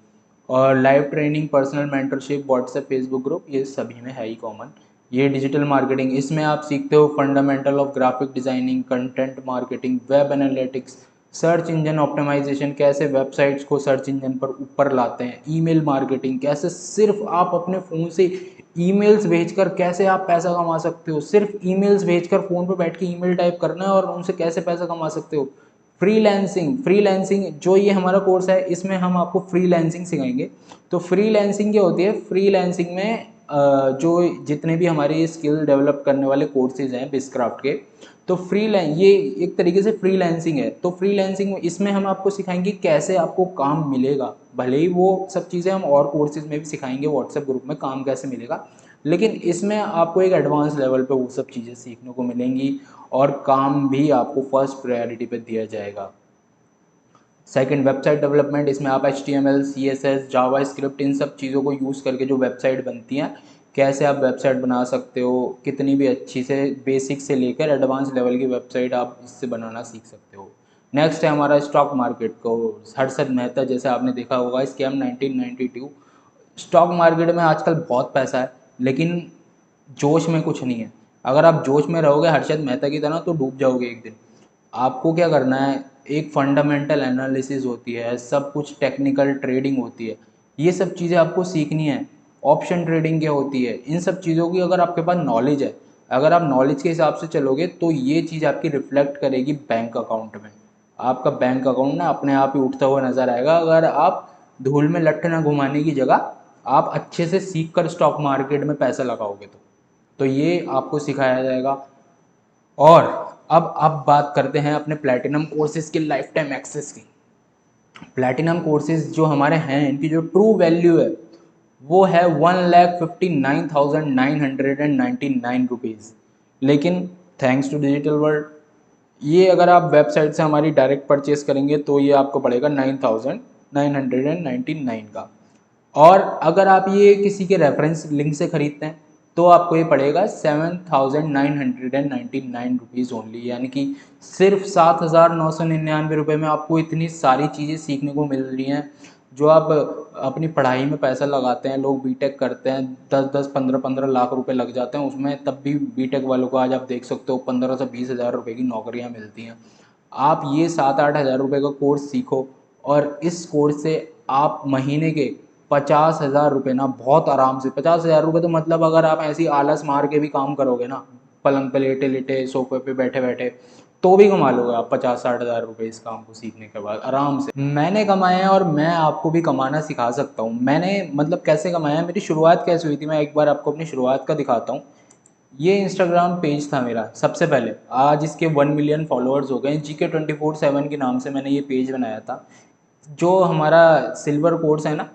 और live training, personal mentorship, WhatsApp, Facebook group, ये सभी में है ही कॉमन। ये डिजिटल मार्केटिंग, इसमें आप सीखते हो fundamental of graphic designing, content marketing, web analytics, search engine optimisation, कैसे वेबसाइट्स को सर्च इंजन पर ऊपर लाते हैं, ईमेल मार्केटिंग, कैसे सिर्फ आप अपने फ़ोन से ईमेल्स भेजकर कैसे आप पैसा कमा सकते हो। सिर्फ ईमेल्स भेजकर फ़ोन पर बैठ के ईमेल टाइप करना है और उनसे कैसे पैसा कमा सकते हो। फ्रीलैंसिंग, फ्रीलैंसिंग जो ये हमारा कोर्स है इसमें हम आपको फ्रीलैंसिंग सिखाएंगे। तो फ्रीलैंसिंग क्या होती है, फ्रीलैंसिंग में जो जितने भी हमारे स्किल डेवलप करने वाले कोर्सेज हैं बिजक्राफ्ट के, तो ये एक तरीके से फ्रीलैंसिंग है। तो फ्रीलैंसिंग इसमें हम आपको सिखाएंगे कैसे आपको काम मिलेगा। भले ही वो सब चीज़ें हम और कोर्सेज में भी सिखाएंगे, व्हाट्सएप ग्रुप में काम कैसे मिलेगा, लेकिन इसमें आपको एक एडवांस लेवल पे वो सब चीज़ें सीखने को मिलेंगी और काम भी आपको फर्स्ट प्रायोरिटी पे दिया जाएगा। सेकंड, वेबसाइट डेवलपमेंट, इसमें आप HTML, CSS, जावा स्क्रिप्ट, इन सब चीज़ों को यूज़ करके जो वेबसाइट बनती हैं, कैसे आप वेबसाइट बना सकते हो, कितनी भी अच्छी से बेसिक से लेकर एडवांस लेवल की वेबसाइट आप इससे बनाना सीख सकते हो। नेक्स्ट है हमारा स्टॉक मार्केट को, हर्षद मेहता जैसे आपने देखा होगा स्कैम 1992। स्टॉक मार्केट में आजकल बहुत पैसा है, लेकिन जोश में कुछ नहीं है। अगर आप जोश में रहोगे हर्षद मेहता की तरह तो डूब जाओगे एक दिन। आपको क्या करना है, एक फंडामेंटल एनालिसिस होती है, सब कुछ टेक्निकल ट्रेडिंग होती है, ये सब चीज़ें आपको सीखनी है। ऑप्शन ट्रेडिंग क्या होती है, इन सब चीज़ों की अगर आपके पास नॉलेज है, अगर आप नॉलेज के हिसाब से चलोगे तो ये चीज़ आपकी रिफ्लेक्ट करेगी बैंक अकाउंट में। आपका बैंक अकाउंट ना अपने आप ही उठता हुआ नज़र आएगा, अगर आप धूल में लट्ठे ना घुमाने की जगह आप अच्छे से सीख कर स्टॉक मार्केट में पैसा लगाओगे तो ये आपको सिखाया जाएगा। और अब बात करते हैं अपने प्लैटिनम कोर्सेज की लाइफ टाइम एक्सेस की। प्लैटिनम कोर्सेज जो हमारे हैं इनकी जो ट्रू वैल्यू है वो है 1,59,999 रुपीज़। लेकिन थैंक्स टू डिजिटल वर्ल्ड, ये अगर आप वेबसाइट से हमारी डायरेक्ट परचेस करेंगे तो ये आपको पड़ेगा 9,999 का। और अगर आप ये किसी के रेफरेंस लिंक से ख़रीदते हैं तो आपको ये पड़ेगा 7,999 रुपीज़ ओनली, यानी कि सिर्फ 7,999 रुपये में आपको इतनी सारी चीज़ें सीखने को मिल रही हैं। जो आप अपनी पढ़ाई में पैसा लगाते हैं, लोग बीटेक करते हैं, 10-10 15-15 लाख रुपए लग जाते हैं उसमें, तब भी बीटेक वालों को आज आप देख सकते हो 15 से 20 हज़ार रुपये की नौकरियां मिलती हैं। आप ये 7-8 हज़ार रुपये का कोर्स सीखो और इस कोर्स से आप महीने के 50,000 रुपये ना बहुत आराम से, 50,000 रुपये तो मतलब अगर आप ऐसी आलस मार के भी काम करोगे ना, पलंग पे लेटे लेटे सोफे पे बैठे बैठे, तो भी कमा लोगे आप 50-60 हज़ार रुपये इस काम को सीखने के बाद आराम से। मैंने कमाए हैं और मैं आपको भी कमाना सिखा सकता हूँ। मैंने मतलब कैसे कमाया है, मेरी शुरुआत कैसे हुई थी, मैं एक बार आपको अपनी शुरुआत का दिखाता हूँ। ये इंस्टाग्राम पेज था मेरा सबसे पहले, आज इसके 1 मिलियन फॉलोअर्स हो गए। GK24/7 के नाम से मैंने ये पेज बनाया था। जो हमारा सिल्वर कोर्स है ना,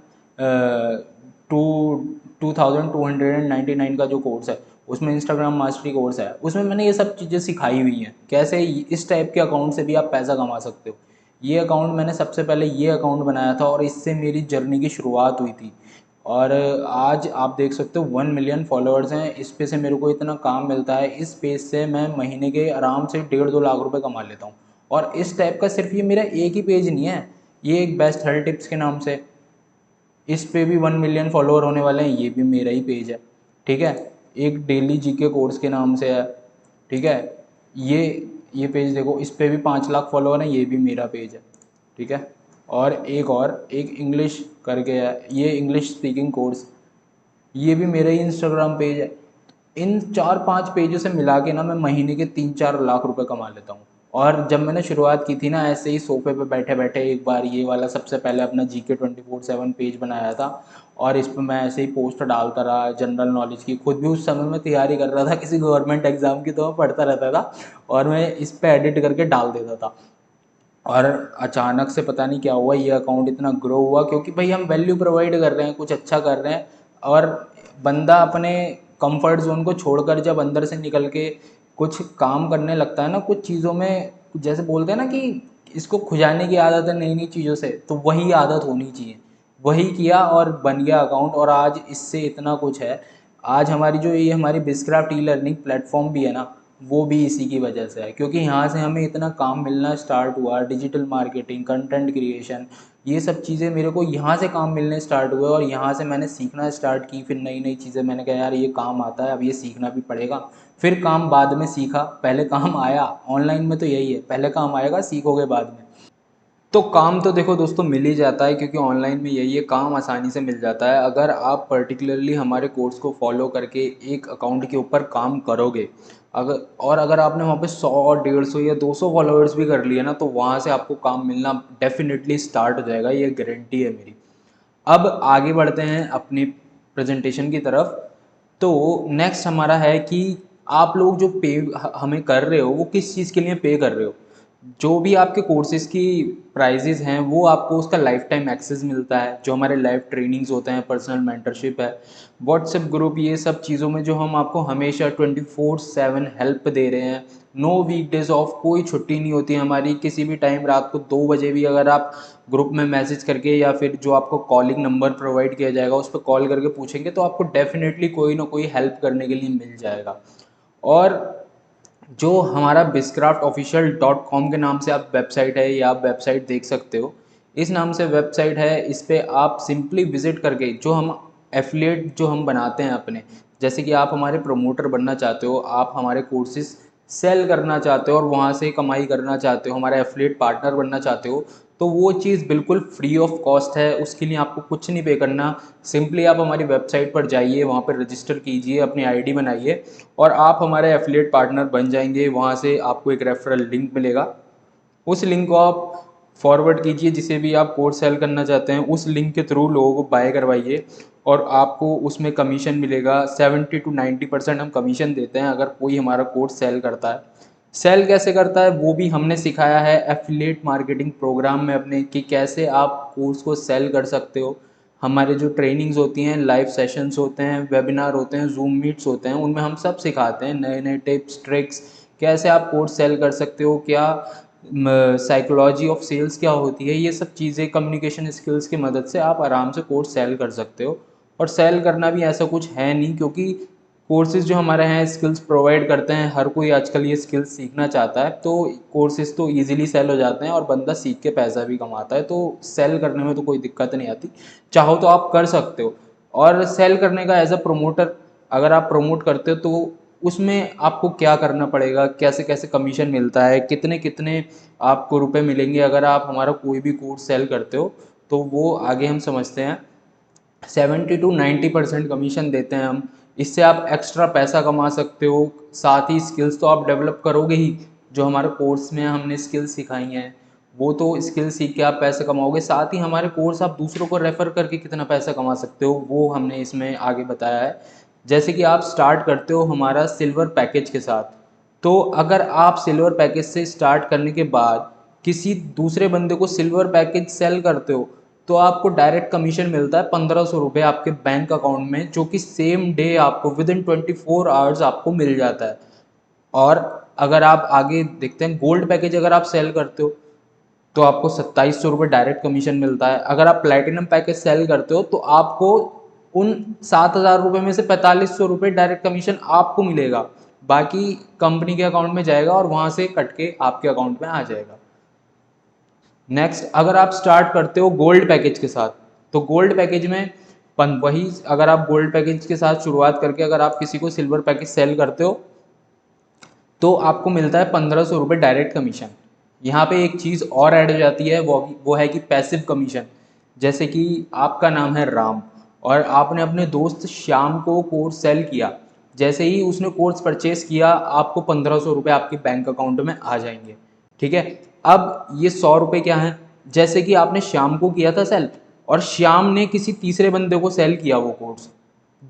टू 2,299 का जो कोर्स है, उसमें इंस्टाग्राम मास्टरी कोर्स है, उसमें मैंने ये सब चीज़ें सिखाई हुई हैं कैसे इस टाइप के अकाउंट से भी आप पैसा कमा सकते हो। ये अकाउंट मैंने सबसे पहले ये अकाउंट बनाया था और इससे मेरी जर्नी की शुरुआत हुई थी। और आज आप देख सकते हो 1 मिलियन फॉलोअर्स हैं इस पे, से मेरे को इतना काम मिलता है। इस पेज से मैं महीने के आराम से 1.5-2 लाख रुपए कमा लेता हूँ। और इस टाइप का सिर्फ ये मेरा एक ही पेज नहीं है, ये एक बेस्ट हेल्थ टिप्स के नाम से, इस पे भी 1 मिलियन फॉलोअर होने वाले हैं, ये भी मेरा ही पेज है, ठीक है। एक डेली जीके कोर्स के नाम से है, ठीक है। ये ये पेज देखो, इस पे भी 5 लाख फॉलोअर हैं, ये भी मेरा पेज है, ठीक है। और एक इंग्लिश करके है, ये इंग्लिश स्पीकिंग कोर्स, ये भी मेरा ही इंस्टाग्राम पेज है। इन 4-5 पेजों से मिला के ना मैं महीने के 3-4 लाख रुपए कमा लेता हूँ। और जब मैंने शुरुआत की थी ना ऐसे ही सोफे पे बैठे बैठे, एक बार ये वाला सबसे पहले अपना GK24/7 पेज बनाया था और इस पर मैं ऐसे ही पोस्ट डालता रहा जनरल नॉलेज की। खुद भी उस समय में तैयारी कर रहा था किसी गवर्नमेंट एग्जाम की, तो मैं पढ़ता रहता था और मैं इस पर एडिट करके डाल देता था। और अचानक से पता नहीं क्या हुआ, ये अकाउंट इतना ग्रो हुआ क्योंकि भाई हम वैल्यू प्रोवाइड कर रहे हैं, कुछ अच्छा कर रहे हैं। और बंदा अपने कंफर्ट जोन को छोड़कर जब अंदर से निकल के कुछ काम करने लगता है ना, कुछ चीज़ों में जैसे बोलते हैं ना कि इसको खुजाने की आदत है नई नई चीज़ों से, तो वही आदत होनी चाहिए। वही किया और बन गया अकाउंट, और आज इससे इतना कुछ है। आज हमारी जो ये हमारी बिजक्राफ्ट ई लर्निंग प्लेटफॉर्म भी है ना, वो भी इसी की वजह से है, क्योंकि यहाँ से हमें इतना काम मिलना स्टार्ट हुआ। डिजिटल मार्केटिंग, कंटेंट क्रिएशन, ये सब चीज़ें मेरे को यहाँ से काम मिलने स्टार्ट हुए, और यहाँ से मैंने सीखना स्टार्ट की। फिर नई नई चीज़ें मैंने कहा यार ये काम आता है, अब ये सीखना भी पड़ेगा। फिर काम बाद में सीखा, पहले काम आया। ऑनलाइन में तो यही है, पहले काम आएगा, सीखोगे बाद में। तो काम तो देखो दोस्तों मिल ही जाता है, क्योंकि ऑनलाइन में यही है, काम आसानी से मिल जाता है अगर आप पर्टिकुलरली हमारे कोर्स को फॉलो करके एक अकाउंट के ऊपर काम करोगे। अगर आपने वहाँ पे 100 150 या 200 फॉलोअर्स भी कर लिए ना, तो वहाँ से आपको काम मिलना डेफिनेटली स्टार्ट हो जाएगा, ये गारंटी है मेरी। अब आगे बढ़ते हैं अपनी प्रेजेंटेशन की तरफ। तो नेक्स्ट हमारा है कि आप लोग जो पे हमें कर रहे हो, वो किस चीज़ के लिए पे कर रहे हो। जो भी आपके कोर्सेज की प्राइजेज़ हैं, वो आपको उसका लाइफ टाइम एक्सेस मिलता है। जो हमारे लाइव ट्रेनिंग्स होते हैं, पर्सनल मेंटरशिप है, व्हाट्सएप ग्रुप, ये सब चीज़ों में जो हम आपको हमेशा 24/7 हेल्प दे रहे हैं। नो वीकडेज ऑफ, कोई छुट्टी नहीं होती हमारी। किसी भी टाइम रात को 2 बजे भी अगर आप ग्रुप में मैसेज करके या फिर जो आपको कॉलिंग नंबर प्रोवाइड किया जाएगा उस पर कॉल करके पूछेंगे, तो आपको डेफिनेटली कोई ना कोई हेल्प करने के लिए मिल जाएगा। और जो हमारा bizcraftofficial.com के नाम से आप वेबसाइट है, या आप वेबसाइट देख सकते हो, इस नाम से वेबसाइट है। इस पे आप सिंपली विज़िट करके जो हम एफिलिएट जो हम बनाते हैं अपने, जैसे कि आप हमारे प्रमोटर बनना चाहते हो, आप हमारे कोर्सेज सेल करना चाहते हो और वहाँ से कमाई करना चाहते हो, हमारा एफिलिएट पार्टनर बनना चाहते हो, तो वो चीज़ बिल्कुल फ्री ऑफ कॉस्ट है। उसके लिए आपको कुछ नहीं पे करना। सिंपली आप हमारी वेबसाइट पर जाइए, वहाँ पर रजिस्टर कीजिए, अपनी आईडी बनाइए, और आप हमारे एफिलिएट पार्टनर बन जाएंगे। वहाँ से आपको एक रेफरल लिंक मिलेगा, उस लिंक को आप फॉरवर्ड कीजिए। जिसे भी आप कोर्स सेल करना चाहते हैं, उस लिंक के थ्रू लोगों को बाय करवाइए, और आपको उसमें कमीशन मिलेगा। 70 to 90% हम कमीशन देते हैं अगर कोई हमारा कोर्स सेल करता है। सेल कैसे करता है वो भी हमने सिखाया है एफिलिएट मार्केटिंग प्रोग्राम में अपने, कि कैसे आप कोर्स को सेल कर सकते हो। हमारे जो ट्रेनिंग्स होती हैं, लाइव सेशंस होते हैं, वेबिनार होते हैं, जूम मीट्स होते हैं, उनमें हम सब सिखाते हैं नए नए टिप्स ट्रिक्स, कैसे आप कोर्स सेल कर सकते हो, क्या साइकोलॉजी ऑफ सेल्स क्या होती है, ये सब चीज़ें कम्युनिकेशन स्किल्स की मदद से आप आराम से कोर्स सेल कर सकते हो। और सेल करना भी ऐसा कुछ है नहीं, क्योंकि कोर्सेज़ जो हमारे हैं स्किल्स प्रोवाइड करते हैं। हर कोई आजकल ये स्किल्स सीखना चाहता है, तो कोर्सेज़ तो इजीली सेल हो जाते हैं और बंदा सीख के पैसा भी कमाता है, तो सेल करने में तो कोई दिक्कत नहीं आती। चाहो तो आप कर सकते हो। और सेल करने का एज अ प्रोमोटर, अगर आप प्रमोट करते हो तो उसमें आपको क्या करना पड़ेगा, कैसे कैसे कमीशन मिलता है, कितने कितने आपको रुपए मिलेंगे अगर आप हमारा कोई भी कोर्स सेल करते हो, तो वो आगे हम समझते हैं। 70 to 90% कमीशन देते हैं हम। इससे आप एक्स्ट्रा पैसा कमा सकते हो। साथ ही स्किल्स तो आप डेवलप करोगे ही, जो हमारे कोर्स में हमने स्किल्स सिखाई हैं, वो तो स्किल सीख के आप पैसे कमाओगे। साथ ही हमारे कोर्स आप दूसरों को रेफ़र करके कितना पैसा कमा सकते हो, वो हमने इसमें आगे बताया है। जैसे कि आप स्टार्ट करते हो हमारा सिल्वर पैकेज के साथ, तो अगर आप सिल्वर पैकेज से स्टार्ट करने के बाद किसी दूसरे बंदे को सिल्वर पैकेज सेल करते हो, तो आपको डायरेक्ट कमीशन मिलता है 1500 रुपये आपके बैंक अकाउंट में, जो कि सेम डे आपको विदिन 24 आवर्स आपको मिल जाता है। और अगर आप आगे देखते हैं, गोल्ड पैकेज अगर आप सेल करते हो तो आपको 2700 रुपये डायरेक्ट कमीशन मिलता है। अगर आप प्लेटिनम पैकेज सेल करते हो तो आपको उन 7000 रुपये में से 4500 रुपये डायरेक्ट कमीशन आपको मिलेगा। बाकी कंपनी के अकाउंट में जाएगा और वहाँ से कट के आपके अकाउंट में आ जाएगा। नेक्स्ट, अगर आप स्टार्ट करते हो गोल्ड पैकेज के साथ, तो गोल्ड पैकेज में वही, अगर आप गोल्ड पैकेज के साथ शुरुआत करके अगर आप किसी को सिल्वर पैकेज सेल करते हो तो आपको मिलता है 1500 रुपये डायरेक्ट कमीशन। यहाँ पे एक चीज़ और ऐड हो जाती है, वो है कि पैसिव कमीशन। जैसे कि आपका नाम है राम और आपने अपने दोस्त श्याम को कोर्स सेल किया। जैसे ही उसने कोर्स परचेस किया, आपको 1500 रुपये आपके बैंक अकाउंट में आ जाएंगे। ठीक है। अब ये 100 रुपये क्या हैं, जैसे कि आपने श्याम को किया था सेल, और श्याम ने किसी तीसरे बंदे को सेल किया वो कोर्स।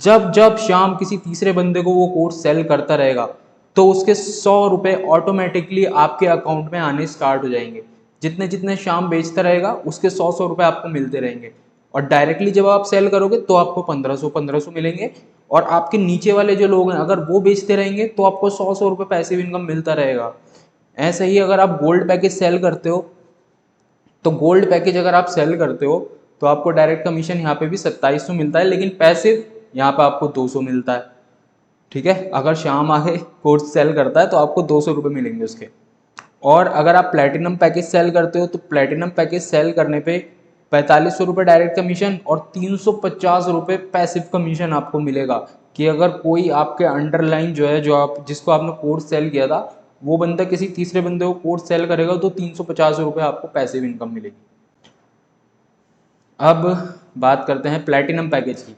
जब जब श्याम किसी तीसरे बंदे को वो कोर्स सेल करता रहेगा, तो उसके 100 रुपये ऑटोमेटिकली आपके अकाउंट में आने स्टार्ट हो जाएंगे। जितने जितने श्याम बेचता रहेगा उसके 100 100 रुपये आपको मिलते रहेंगे। और डायरेक्टली जब आप सेल करोगे तो आपको 1500 मिलेंगे। और आपके नीचे वाले जो लोग हैं अगर वो बेचते रहेंगे तो आपको 100 रुपये पैसिव इनकम मिलता रहेगा। ऐसे ही अगर आप गोल्ड पैकेज सेल करते हो तो गोल्ड पैकेज अगर आप सेल करते हो तो आपको डायरेक्ट कमीशन यहाँ पे भी 2700 मिलता है, लेकिन पैसिव यहाँ पे आपको 200 मिलता है। ठीक है, अगर शाम आगे कोर्स सेल करता है तो आपको 200 रुपये मिलेंगे उसके। और अगर आप प्लेटिनम पैकेज सेल करते हो तो प्लेटिनम पैकेज सेल करने पे 4500 रुपये डायरेक्ट कमीशन और 350 रुपये पैसिव कमीशन आपको मिलेगा। कि अगर कोई आपके अंडरलाइन जो है, जो आप जिसको आपने कोर्स सेल किया था, वो बंदा किसी तीसरे बंदे को कोर्स सेल करेगा तो 350 रुपये आपको पैसिव इनकम मिलेगी। अब बात करते हैं प्लेटिनम पैकेज की।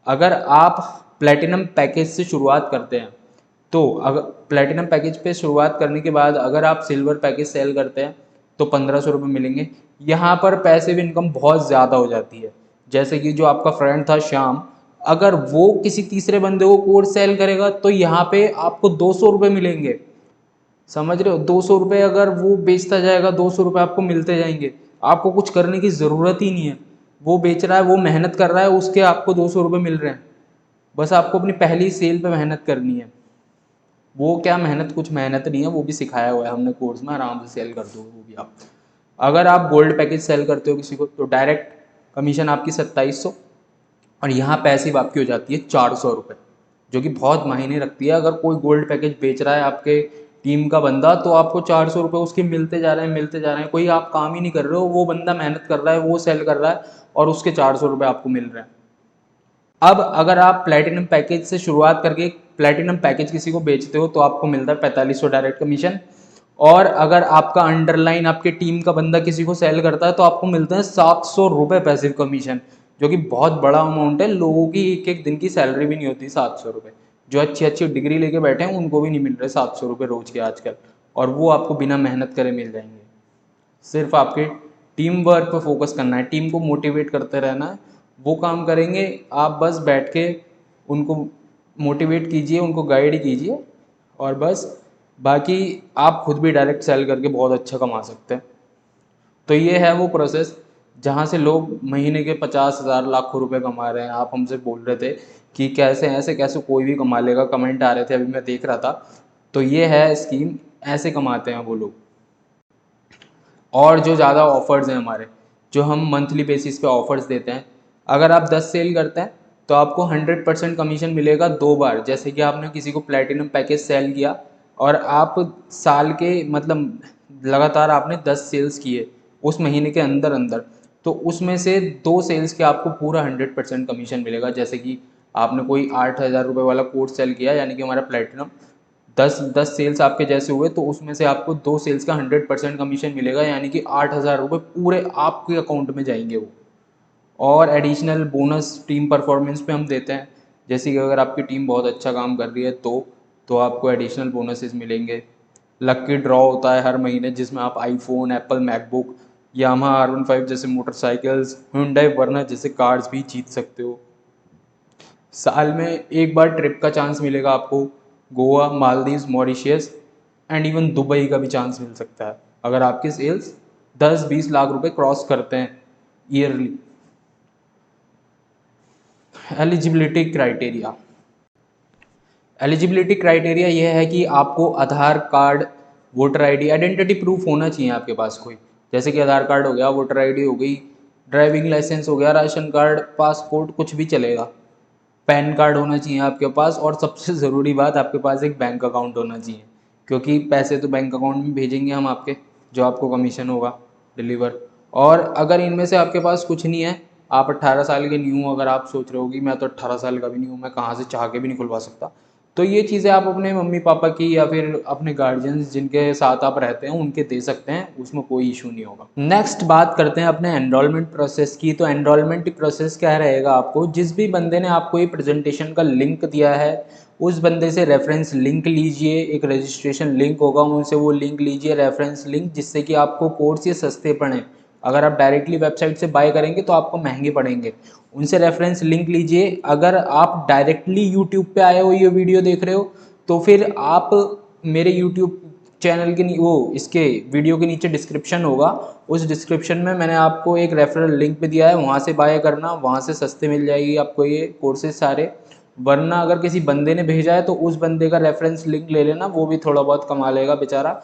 अगर आप प्लेटिनम पैकेज से शुरुआत करते हैं तो अगर प्लेटिनम पैकेज पे शुरुआत करने के बाद अगर आप सिल्वर पैकेज सेल करते हैं तो 1500 रुपये मिलेंगे। यहाँ पर पैसिव इनकम बहुत ज़्यादा हो जाती है। जैसे कि जो आपका फ्रेंड था श्याम, अगर वो किसी तीसरे बंदे को कोर्स सेल करेगा तो यहाँ पे आपको 200 रुपये मिलेंगे। समझ रहे हो, 200 रुपये अगर वो बेचता जाएगा 200 रुपये आपको मिलते जाएंगे। आपको कुछ करने की ज़रूरत ही नहीं है, वो बेच रहा है, वो मेहनत कर रहा है, उसके आपको 200 रुपये मिल रहे हैं। बस आपको अपनी पहली सेल पे मेहनत करनी है। वो क्या मेहनत, कुछ मेहनत नहीं है, वो भी सिखाया हुआ है हमने कोर्स में, आराम से सेल कर दो वो भी आप। अगर आप गोल्ड पैकेज सेल करते हो किसी को तो डायरेक्ट कमीशन आपकी 2700 और यहाँ पैसिव आपकी हो जाती है 400 रुपये, जो कि बहुत मायने रखती है। अगर कोई गोल्ड पैकेज बेच रहा है आपके टीम का बंदा तो आपको 400 रुपये उसके मिलते जा रहे हैं, मिलते जा रहे हैं। कोई आप काम ही नहीं कर रहे हो, वो बंदा मेहनत कर रहा है, वो सेल कर रहा है और उसके 400 रुपये आपको मिल रहे हैं। अब अगर आप प्लेटिनम पैकेज से शुरुआत करके प्लेटिनम पैकेज किसी को बेचते हो तो आपको मिलता है 4500 डायरेक्ट कमीशन। और अगर आपका अंडरलाइन आपके टीम का बंदा किसी को सेल करता है तो आपको मिलते हैं 700 रुपये पैसिव कमीशन, जो कि बहुत बड़ा अमाउंट है। लोगों की एक एक दिन की सैलरी भी नहीं होती 700 रुपये। जो अच्छी अच्छी डिग्री लेके बैठे हैं उनको भी नहीं मिल रहे 700 रुपये रोज के आजकल, और वो आपको बिना मेहनत करे मिल जाएंगे। सिर्फ आपके टीम वर्क पर फोकस करना है, टीम को मोटिवेट करते रहना है, वो काम करेंगे। आप बस बैठ के उनको मोटिवेट कीजिए, उनको गाइड कीजिए, और बस बाकी आप खुद भी डायरेक्ट सेल करके बहुत अच्छा कमा सकते हैं। तो ये है वो प्रोसेस जहाँ से लोग महीने के 50,000 लाखों रुपए कमा रहे हैं। आप हमसे बोल रहे थे कि कैसे ऐसे कैसे कोई भी कमा लेगा, कमेंट आ रहे थे अभी मैं देख रहा था। तो ये है स्कीम, ऐसे कमाते हैं वो लोग। और जो ज़्यादा ऑफ़र्स हैं हमारे, जो हम मंथली बेसिस पे ऑफ़र्स देते हैं, अगर आप 10 सेल करते हैं तो आपको 100% कमीशन मिलेगा 2 बार। जैसे कि आपने किसी को प्लेटिनम पैकेज सेल किया और आप साल के मतलब लगातार आपने 10 सेल्स किए उस महीने के अंदर अंदर, तो उसमें से 2 सेल्स के आपको पूरा 100% कमीशन मिलेगा। जैसे कि आपने कोई 8,000 रुपये वाला कोर्स सेल किया, यानी कि हमारा प्लेटिनम 10 सेल्स आपके जैसे हुए, तो उसमें से आपको 2 सेल्स का 100% कमीशन मिलेगा, यानी कि 8,000 रुपये पूरे आपके अकाउंट में जाएंगे वो। और एडिशनल बोनस टीम परफॉर्मेंस पे हम देते हैं। जैसे कि अगर आपकी टीम बहुत अच्छा काम कर रही है तो आपको एडिशनल बोनसेस मिलेंगे। लक्की ड्रॉ होता है हर महीने जिसमें आप iPhone, Apple MacBook, Yamaha R15 जैसे मोटरसाइकिल्स, हुंडई वर्ना जैसे कार्स भी जीत सकते हो। साल में एक बार ट्रिप का चांस मिलेगा आपको, Goa, Maldives, Mauritius and even Dubai का भी चांस मिल सकता है अगर आपके सेल्स 10-20 लाख रुपए क्रॉस करते हैं yearly. Eligibility criteria, eligibility criteria यह है कि आपको Aadhaar card, voter ID, identity proof होना चाहिए आपके पास कोई। जैसे कि आधार कार्ड हो गया, वोटर आईडी हो गई, ड्राइविंग लाइसेंस हो गया, राशन कार्ड, पासपोर्ट, कुछ भी चलेगा। पैन कार्ड होना चाहिए आपके पास, और सबसे ज़रूरी बात, आपके पास एक बैंक अकाउंट होना चाहिए, क्योंकि पैसे तो बैंक अकाउंट में भेजेंगे हम आपके, जो आपको कमीशन होगा डिलीवर। और अगर इनमें से आपके पास कुछ नहीं है, आप 18 साल के नहीं हो, अगर आप सोच रहे हो कि मैं तो 18 साल का भी नहीं हूँ, मैं कहाँ से चाह के भी नहीं खुलवा सकता, तो ये चीज़ें आप अपने मम्मी पापा की या फिर अपने गार्जियंस जिनके साथ आप रहते हैं उनके दे सकते हैं, उसमें कोई इशू नहीं होगा। नेक्स्ट बात करते हैं अपने एनरोलमेंट प्रोसेस की। तो एनरोलमेंट प्रोसेस क्या रहेगा, आपको जिस भी बंदे ने आपको ये प्रेजेंटेशन का लिंक दिया है उस बंदे से रेफरेंस लिंक लीजिए, एक रजिस्ट्रेशन लिंक होगा उनसे वो लिंक लीजिए, रेफरेंस लिंक, जिससे कि आपको कोर्स ये सस्ते पड़ें। अगर आप डायरेक्टली वेबसाइट से बाय करेंगे तो आपको महंगे पड़ेंगे। उनसे रेफरेंस लिंक लीजिए। अगर आप डायरेक्टली यूट्यूब पे आए हो, ये वीडियो देख रहे हो, तो फिर आप मेरे यूट्यूब चैनल के वो इसके वीडियो के नीचे डिस्क्रिप्शन होगा, उस डिस्क्रिप्शन में मैंने आपको एक रेफरल लिंक भी दिया है, वहाँ से बाय करना, वहाँ से सस्ते मिल जाएगी आपको ये कोर्सेज सारे। वरना अगर किसी बंदे ने भेजा है तो उस बंदे का रेफरेंस लिंक ले लेना, वो भी थोड़ा बहुत कमा लेगा बेचारा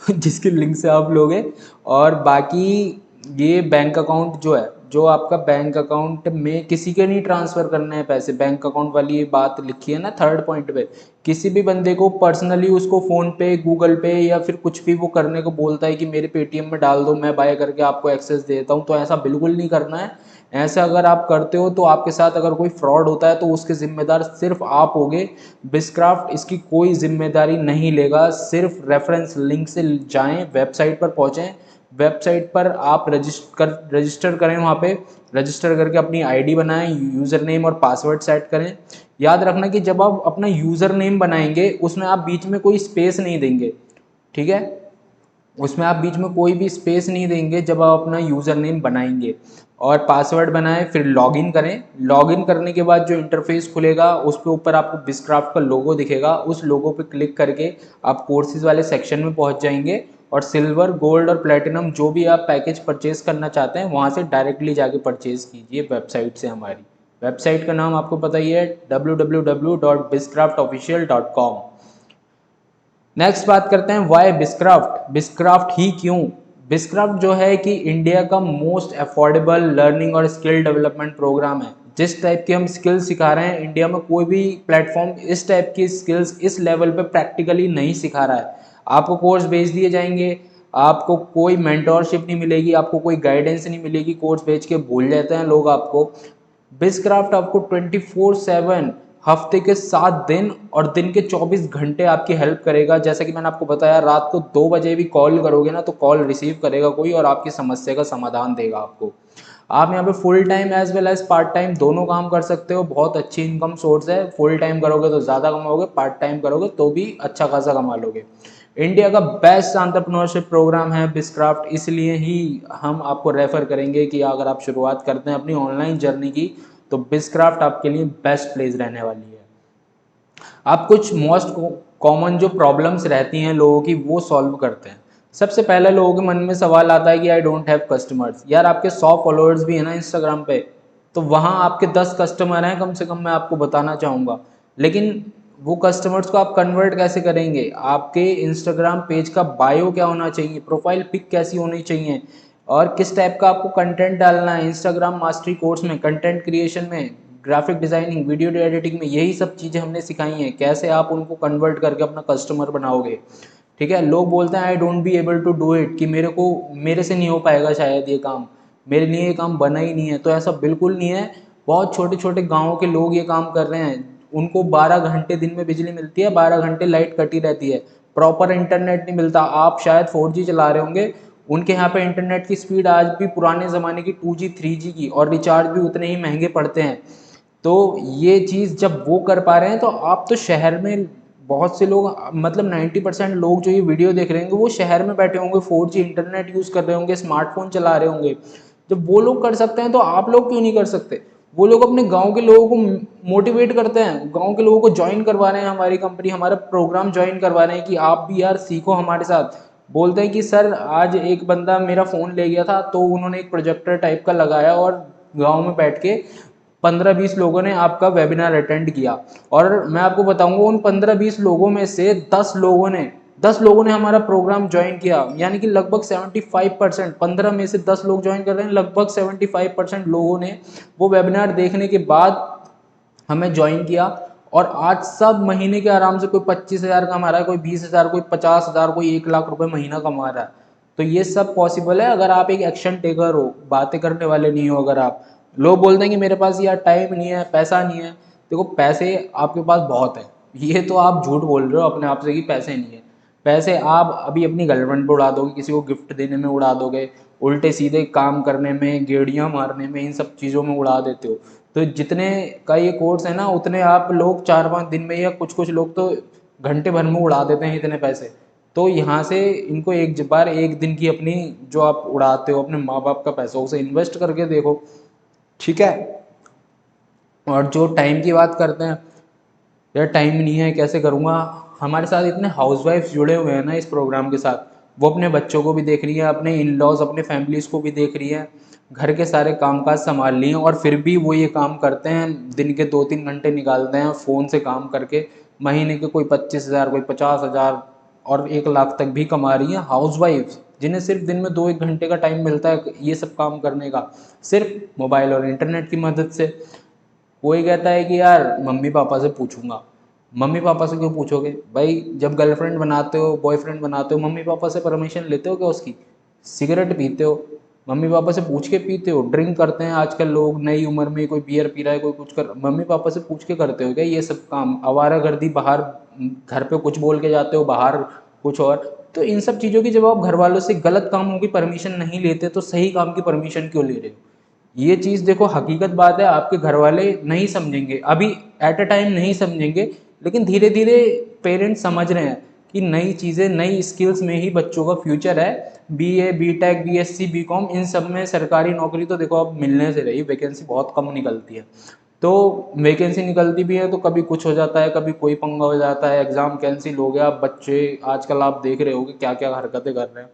जिसके लिंक से आप लोगे। और बाकी ये बैंक अकाउंट जो है, जो आपका बैंक अकाउंट में किसी के नहीं ट्रांसफ़र करने हैं पैसे, बैंक अकाउंट वाली ये बात लिखी है ना थर्ड पॉइंट पे, किसी भी बंदे को पर्सनली उसको फ़ोन पे, गूगल पे या फिर कुछ भी वो करने को बोलता है कि मेरे पेटीएम में डाल दो, मैं बाय करके आपको एक्सेस देता हूँ, तो ऐसा बिल्कुल नहीं करना है। ऐसा अगर आप करते हो तो आपके साथ अगर कोई फ्रॉड होता है तो उसके ज़िम्मेदार सिर्फ आप होगे। बिसक्राफ्ट इसकी कोई जिम्मेदारी नहीं लेगा। सिर्फ रेफरेंस लिंक से जाएं, वेबसाइट पर पहुँचें, वेबसाइट पर आप रजिस्टर करें, वहाँ पे रजिस्टर करके अपनी आईडी बनाएं, यूज़र नेम और पासवर्ड सेट करें। याद रखना कि जब आप अपना यूज़र नेम बनाएंगे उसमें आप बीच में कोई स्पेस नहीं देंगे, ठीक है, उसमें आप बीच में कोई भी स्पेस नहीं देंगे जब आप अपना यूज़र नेम बनाएंगे। और पासवर्ड बनाएं, फिर लॉगिन करें। लॉगिन करने के बाद जो इंटरफेस खुलेगा उस पे ऊपर आपको बिसक्राफ्ट का लोगो दिखेगा, उस लोगो पे क्लिक करके आप कोर्सेज वाले सेक्शन में पहुंच जाएंगे और सिल्वर, गोल्ड और प्लेटिनम जो भी आप पैकेज परचेज करना चाहते हैं वहाँ से डायरेक्टली जाके परचेज कीजिए वेबसाइट से। हमारी वेबसाइट का नाम आपको पता ही है, www.bizcraftofficial.com। नेक्स्ट बात करते हैं वाई बिसक्राफ्ट, बिसक्राफ्ट ही क्यों। बिसक्राफ्ट जो है कि इंडिया का मोस्ट अफोर्डेबल लर्निंग और स्किल डेवलपमेंट प्रोग्राम है। जिस टाइप की हम स्किल्स सिखा रहे हैं, इंडिया में कोई भी प्लेटफॉर्म इस टाइप की स्किल्स इस लेवल पे प्रैक्टिकली नहीं सिखा रहा है। आपको कोर्स भेज दिए जाएंगे, आपको कोई मेंटोरशिप नहीं मिलेगी, आपको कोई गाइडेंस नहीं मिलेगी, कोर्स भेज के भूल जाते हैं लोग आपको। बिसक्राफ्ट आपको 24/7 हफ्ते के 7 दिन और दिन के 24 घंटे आपकी हेल्प करेगा। जैसा कि मैंने आपको बताया, रात को 2 बजे भी कॉल करोगे ना तो कॉल रिसीव करेगा कोई और आपकी समस्या का समाधान देगा आपको। आप यहाँ पे full time as well as part time दोनों काम कर सकते हो। बहुत अच्छी इनकम सोर्स है। फुल टाइम करोगे तो ज़्यादा कमाओगे, पार्ट टाइम करोगे तो भी अच्छा खासा कमा लोगे। इंडिया का बेस्ट एंटरप्रेन्योरशिप प्रोग्राम है बिसक्राफ्ट, इसलिए ही हम आपको रेफर करेंगे कि अगर आप शुरुआत करते हैं अपनी ऑनलाइन जर्नी की तो बिसक्राफ्ट आपके लिए बेस्ट प्लेस रहने वाली है। आप कुछ मोस्ट कॉमन जो प्रॉब्लम्स रहती हैं लोगों की वो सॉल्व करते हैं। सबसे पहले लोगों के मन में सवाल आता है कि आई डोंट हैव कस्टमर्स। यार आपके 100 फॉलोअर्स भी है ना इंस्टाग्राम पे, तो वहाँ आपके 10 कस्टमर हैं कम से कम, मैं आपको बताना चाहूँगा। लेकिन वो कस्टमर्स को आप कन्वर्ट कैसे करेंगे? आपके इंस्टाग्राम पेज का बायो क्या होना चाहिए, प्रोफाइल पिक कैसी होनी चाहिए, और किस टाइप का आपको कंटेंट डालना है। इंस्टाग्राम मास्टरी कोर्स में, कंटेंट क्रिएशन में, ग्राफिक डिजाइनिंग, वीडियो एडिटिंग में यही सब चीज़ें हमने सिखाई हैं, कैसे आप उनको कन्वर्ट करके अपना कस्टमर बनाओगे। ठीक है, लोग बोलते हैं I don't be able to do it, कि मेरे से नहीं हो पाएगा शायद ये काम, मेरे लिए ये काम बना ही नहीं है। तो ऐसा बिल्कुल नहीं है। बहुत छोटे छोटे गाँव के लोग ये काम कर रहे हैं, उनको 12 घंटे दिन में बिजली मिलती है, 12 घंटे लाइट कटी रहती है, प्रॉपर इंटरनेट नहीं मिलता। आप शायद 4G चला रहे होंगे, उनके यहाँ पे इंटरनेट की स्पीड आज भी पुराने ज़माने की 2G 3G की, और रिचार्ज भी उतने ही महंगे पड़ते हैं। तो ये चीज़ जब वो कर पा रहे हैं तो आप तो शहर में बहुत से लोग, मतलब 90% लोग जो ये वीडियो देख रहे होंगे वो शहर में बैठे होंगे, 4G इंटरनेट यूज़ कर रहे होंगे, स्मार्टफोन चला रहे होंगे। जब वो लोग कर सकते हैं तो आप लोग क्यों नहीं कर सकते? वो लोग अपने गांव के लोगों को मोटिवेट करते हैं, गांव के लोगों को ज्वाइन करवा रहे हैं, हमारी कंपनी हमारा प्रोग्राम ज्वाइन करवा रहे हैं कि आप भी यार सीखो हमारे साथ। बोलते हैं कि सर आज एक बंदा मेरा फ़ोन ले गया था तो उन्होंने एक प्रोजेक्टर टाइप का लगाया और गांव में बैठ के 15-20 लोगों ने आपका वेबिनार अटेंड किया। और मैं आपको बताऊंगा उन 15-20 लोगों में से 10 लोगों ने हमारा प्रोग्राम ज्वाइन किया, यानी कि लगभग 75%। 15 में से 10 लोग ज्वाइन कर रहे हैं, लगभग 75% लोगों ने वो वेबिनार देखने के बाद हमें ज्वाइन किया। और आज सब महीने के आराम से कोई 25,000 कमा रहा है, कोई 20,000, कोई 50,000, कोई 1 लाख रुपए महीना कमा रहा है। तो ये सब पॉसिबल है अगर आप एक एक्शन टेकर हो, बातें करने वाले नहीं हो। अगर आप, लोग बोलते हैं कि मेरे पास यार टाइम नहीं है, पैसा नहीं है। देखो पैसे आपके पास बहुत है, ये तो आप झूठ बोल रहे हो अपने आप से कि पैसे नहीं है। पैसे आप अभी अपनी गर्लफ्रेंड पर उड़ा दोगे, किसी को गिफ्ट देने में उड़ा दोगे, उल्टे सीधे काम करने में, गेड़ियाँ मारने में, इन सब चीज़ों में उड़ा देते हो। तो जितने का ये कोर्स है ना उतने आप लोग 4-5 दिन में, या कुछ कुछ लोग तो घंटे भर में उड़ा देते हैं इतने पैसे। तो यहाँ से इनको एक बार एक दिन की अपनी जो आप उड़ाते हो अपने माँ बाप का पैसा, उसे इन्वेस्ट करके देखो, ठीक है। और जो टाइम की बात करते हैं, यार टाइम नहीं है कैसे करूँगा, हमारे साथ इतने हाउसवाइफ्स जुड़े हुए हैं ना इस प्रोग्राम के साथ, वो अपने बच्चों को भी देख रही है, अपने इन लॉज अपने फैमिलीज़ को भी देख रही है, घर के सारे कामकाज संभाल लिए हैं, और फिर भी वो ये काम करते हैं, दिन के 2-3 घंटे निकालते हैं फ़ोन से काम करके, महीने के कोई 25,000 कोई 50,000 और 1 लाख तक भी कमा रही हैं हाउसवाइफ्स, जिन्हें सिर्फ दिन में 2-1 घंटे का टाइम मिलता है ये सब काम करने का, सिर्फ मोबाइल और इंटरनेट की मदद से। कोई कहता है कि यार मम्मी पापा से पूछूंगा। मम्मी पापा से क्यों पूछोगे भाई? जब गर्लफ्रेंड बनाते हो, बॉयफ्रेंड बनाते हो, मम्मी पापा से परमिशन लेते हो क्या उसकी? सिगरेट पीते हो, मम्मी पापा से पूछ के पीते हो? ड्रिंक करते हैं आजकल लोग नई उम्र में, कोई बियर पी रहा है, कोई कुछ कर, मम्मी पापा से पूछ के करते हो क्या ये सब काम? आवारागर्दी बाहर, घर पे कुछ बोल के जाते हो, बाहर कुछ और। तो इन सब चीज़ों की जब आप घर वालों से गलत कामों की परमिशन नहीं लेते तो सही काम की परमिशन क्यों ले रहे हो? ये चीज़ देखो, हकीकत बात है, आपके घर वाले नहीं समझेंगे अभी, एट अ टाइम नहीं समझेंगे, लेकिन धीरे धीरे पेरेंट्स समझ रहे हैं कि नई चीज़ें, नई स्किल्स में ही बच्चों का फ्यूचर है। बीए, बीटेक, बीएससी, बीकॉम, इन सब में सरकारी नौकरी तो देखो अब मिलने से रही, वैकेंसी बहुत कम निकलती है। तो वैकेंसी निकलती भी है तो कभी कुछ हो जाता है, कभी कोई पंगा हो जाता है, एग्ज़ाम कैंसिल हो गया, बच्चे आजकल आप देख रहे हो कि क्या क्या हरकतें कर रहे हैं।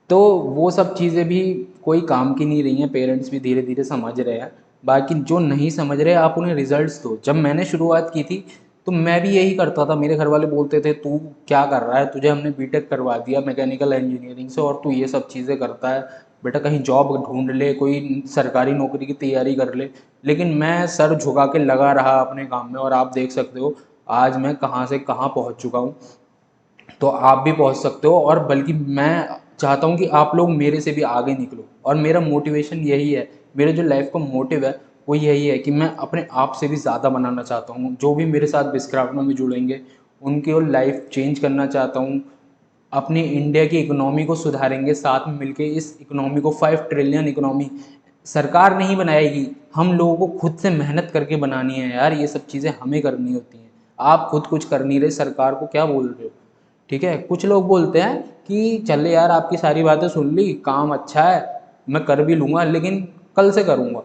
तो वो सब चीज़ें भी कोई काम की नहीं रही हैं, पेरेंट्स भी धीरे धीरे समझ रहे हैं। बाकी जो नहीं समझ रहे आप उन्हें रिजल्ट्स दो। जब मैंने शुरुआत की थी तो मैं भी यही करता था, मेरे घर वाले बोलते थे तू क्या कर रहा है, तुझे हमने बीटेक करवा दिया मैकेनिकल इंजीनियरिंग से और तू ये सब चीज़ें करता है, बेटा कहीं जॉब ढूंढ ले, कोई सरकारी नौकरी की तैयारी कर ले। लेकिन मैं सर झुका के लगा रहा अपने काम में, और आप देख सकते हो आज मैं कहाँ से कहाँ पहुँच चुका हूँ। तो आप भी पहुंच सकते हो, और बल्कि मैं चाहता हूं कि आप लोग मेरे से भी आगे निकलो, और मेरा मोटिवेशन यही है, मेरे जो लाइफ का मोटिव है वो यही है कि मैं अपने आप से भी ज़्यादा बनाना चाहता हूँ। जो भी मेरे साथ बिस्क्राफ्ट में भी जुड़ेंगे उनकी और लाइफ चेंज करना चाहता हूँ। अपनी इंडिया की इकोनॉमी को सुधारेंगे साथ में मिलके, इस इकोनॉमी को 5 ट्रिलियन इकोनॉमी सरकार नहीं बनाएगी, हम लोगों को खुद से मेहनत करके बनानी है यार, ये सब चीज़ें हमें करनी होती हैं। आप खुद कुछ कर नहीं रहे, सरकार को क्या बोल रहे हो? ठीक है, कुछ लोग बोलते हैं कि चल यार आपकी सारी बातें सुन ली, काम अच्छा है, मैं कर भी लूँगा लेकिन कल से करूँगा।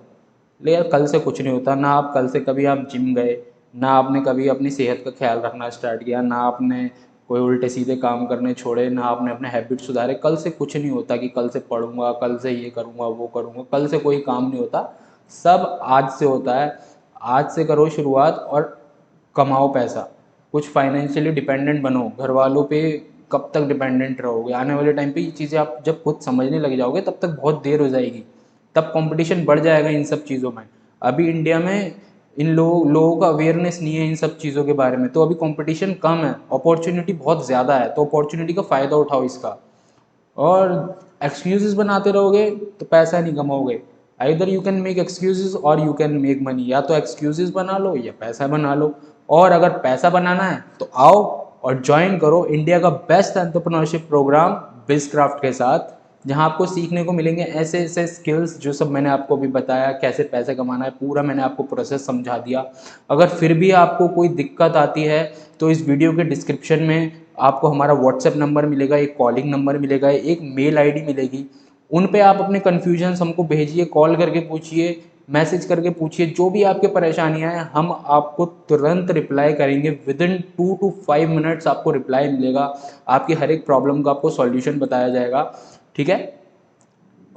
ले यार, कल से कुछ नहीं होता ना। आप कल से कभी आप जिम गए, ना आपने कभी अपनी सेहत का ख्याल रखना स्टार्ट किया, ना आपने कोई उल्टे सीधे काम करने छोड़े, ना आपने अपने हैबिट सुधारे, कल से कुछ नहीं होता कि कल से पढ़ूंगा, कल से ये करूँगा वो करूँगा, कल से कोई काम नहीं होता। सब आज से होता है। आज से करो शुरुआत और कमाओ पैसा, कुछ फाइनेंशियली डिपेंडेंट बनो। घर वालों पे कब तक डिपेंडेंट रहोगे? आने वाले टाइम पे ये चीज़ें आप जब खुद समझने लग जाओगे तब तक बहुत देर हो जाएगी, तब कंपटीशन बढ़ जाएगा इन सब चीज़ों में। अभी इंडिया में इन लोगों का अवेयरनेस नहीं है इन सब चीज़ों के बारे में, तो अभी कंपटीशन कम है, अपॉर्चुनिटी बहुत ज़्यादा है, तो अपॉर्चुनिटी का फ़ायदा उठाओ इसका। और एक्सक्यूजेस बनाते रहोगे तो पैसा नहीं कमाओगे। Either you can make excuses और यू कैन मेक मनी, या तो एक्सक्यूजेस बना लो या पैसा बना लो। और अगर पैसा बनाना है तो आओ और ज्वाइन करो इंडिया का बेस्ट एंटरप्रेन्योरशिप प्रोग्राम बिजक्राफ्ट के साथ, जहां आपको सीखने को मिलेंगे ऐसे ऐसे स्किल्स जो सब मैंने आपको अभी बताया, कैसे पैसे कमाना है, पूरा मैंने आपको प्रोसेस समझा दिया। अगर फिर भी आपको कोई दिक्कत आती है तो इस वीडियो के डिस्क्रिप्शन में आपको हमारा व्हाट्सएप नंबर मिलेगा, एक कॉलिंग नंबर मिलेगा, एक मेल आईडी मिलेगी। उन पे आप अपने कन्फ्यूजन्स हमको भेजिए, कॉल करके पूछिए, मैसेज करके पूछिए, जो भी आपके परेशानियां हैं हम आपको तुरंत रिप्लाई करेंगे। विद इन 2 to 5 मिनट्स आपको रिप्लाई मिलेगा, आपकी हर एक प्रॉब्लम का आपको सॉल्यूशन बताया जाएगा। ठीक है,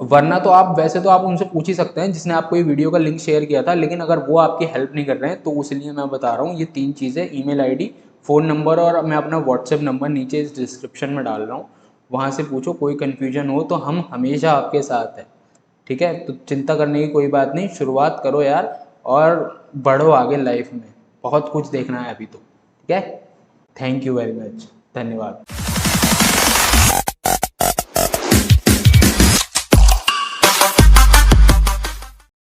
वरना तो आप वैसे तो आप उनसे पूछ ही सकते हैं जिसने आपको ये वीडियो का लिंक शेयर किया था, लेकिन अगर वो आपकी हेल्प नहीं कर रहे हैं तो इसलिए मैं बता रहा हूँ ये 3 चीज़ें, ईमेल आईडी, फ़ोन नंबर, और मैं अपना व्हाट्सएप नंबर नीचे इस डिस्क्रिप्शन में डाल रहा हूँ, वहाँ से पूछो। कोई कन्फ्यूजन हो तो हम हमेशा आपके साथ हैं। ठीक है, तो चिंता करने की कोई बात नहीं, शुरुआत करो यार और बढ़ो आगे लाइफ में, बहुत कुछ देखना है अभी तो। ठीक है, थैंक यू वेरी मच, धन्यवाद।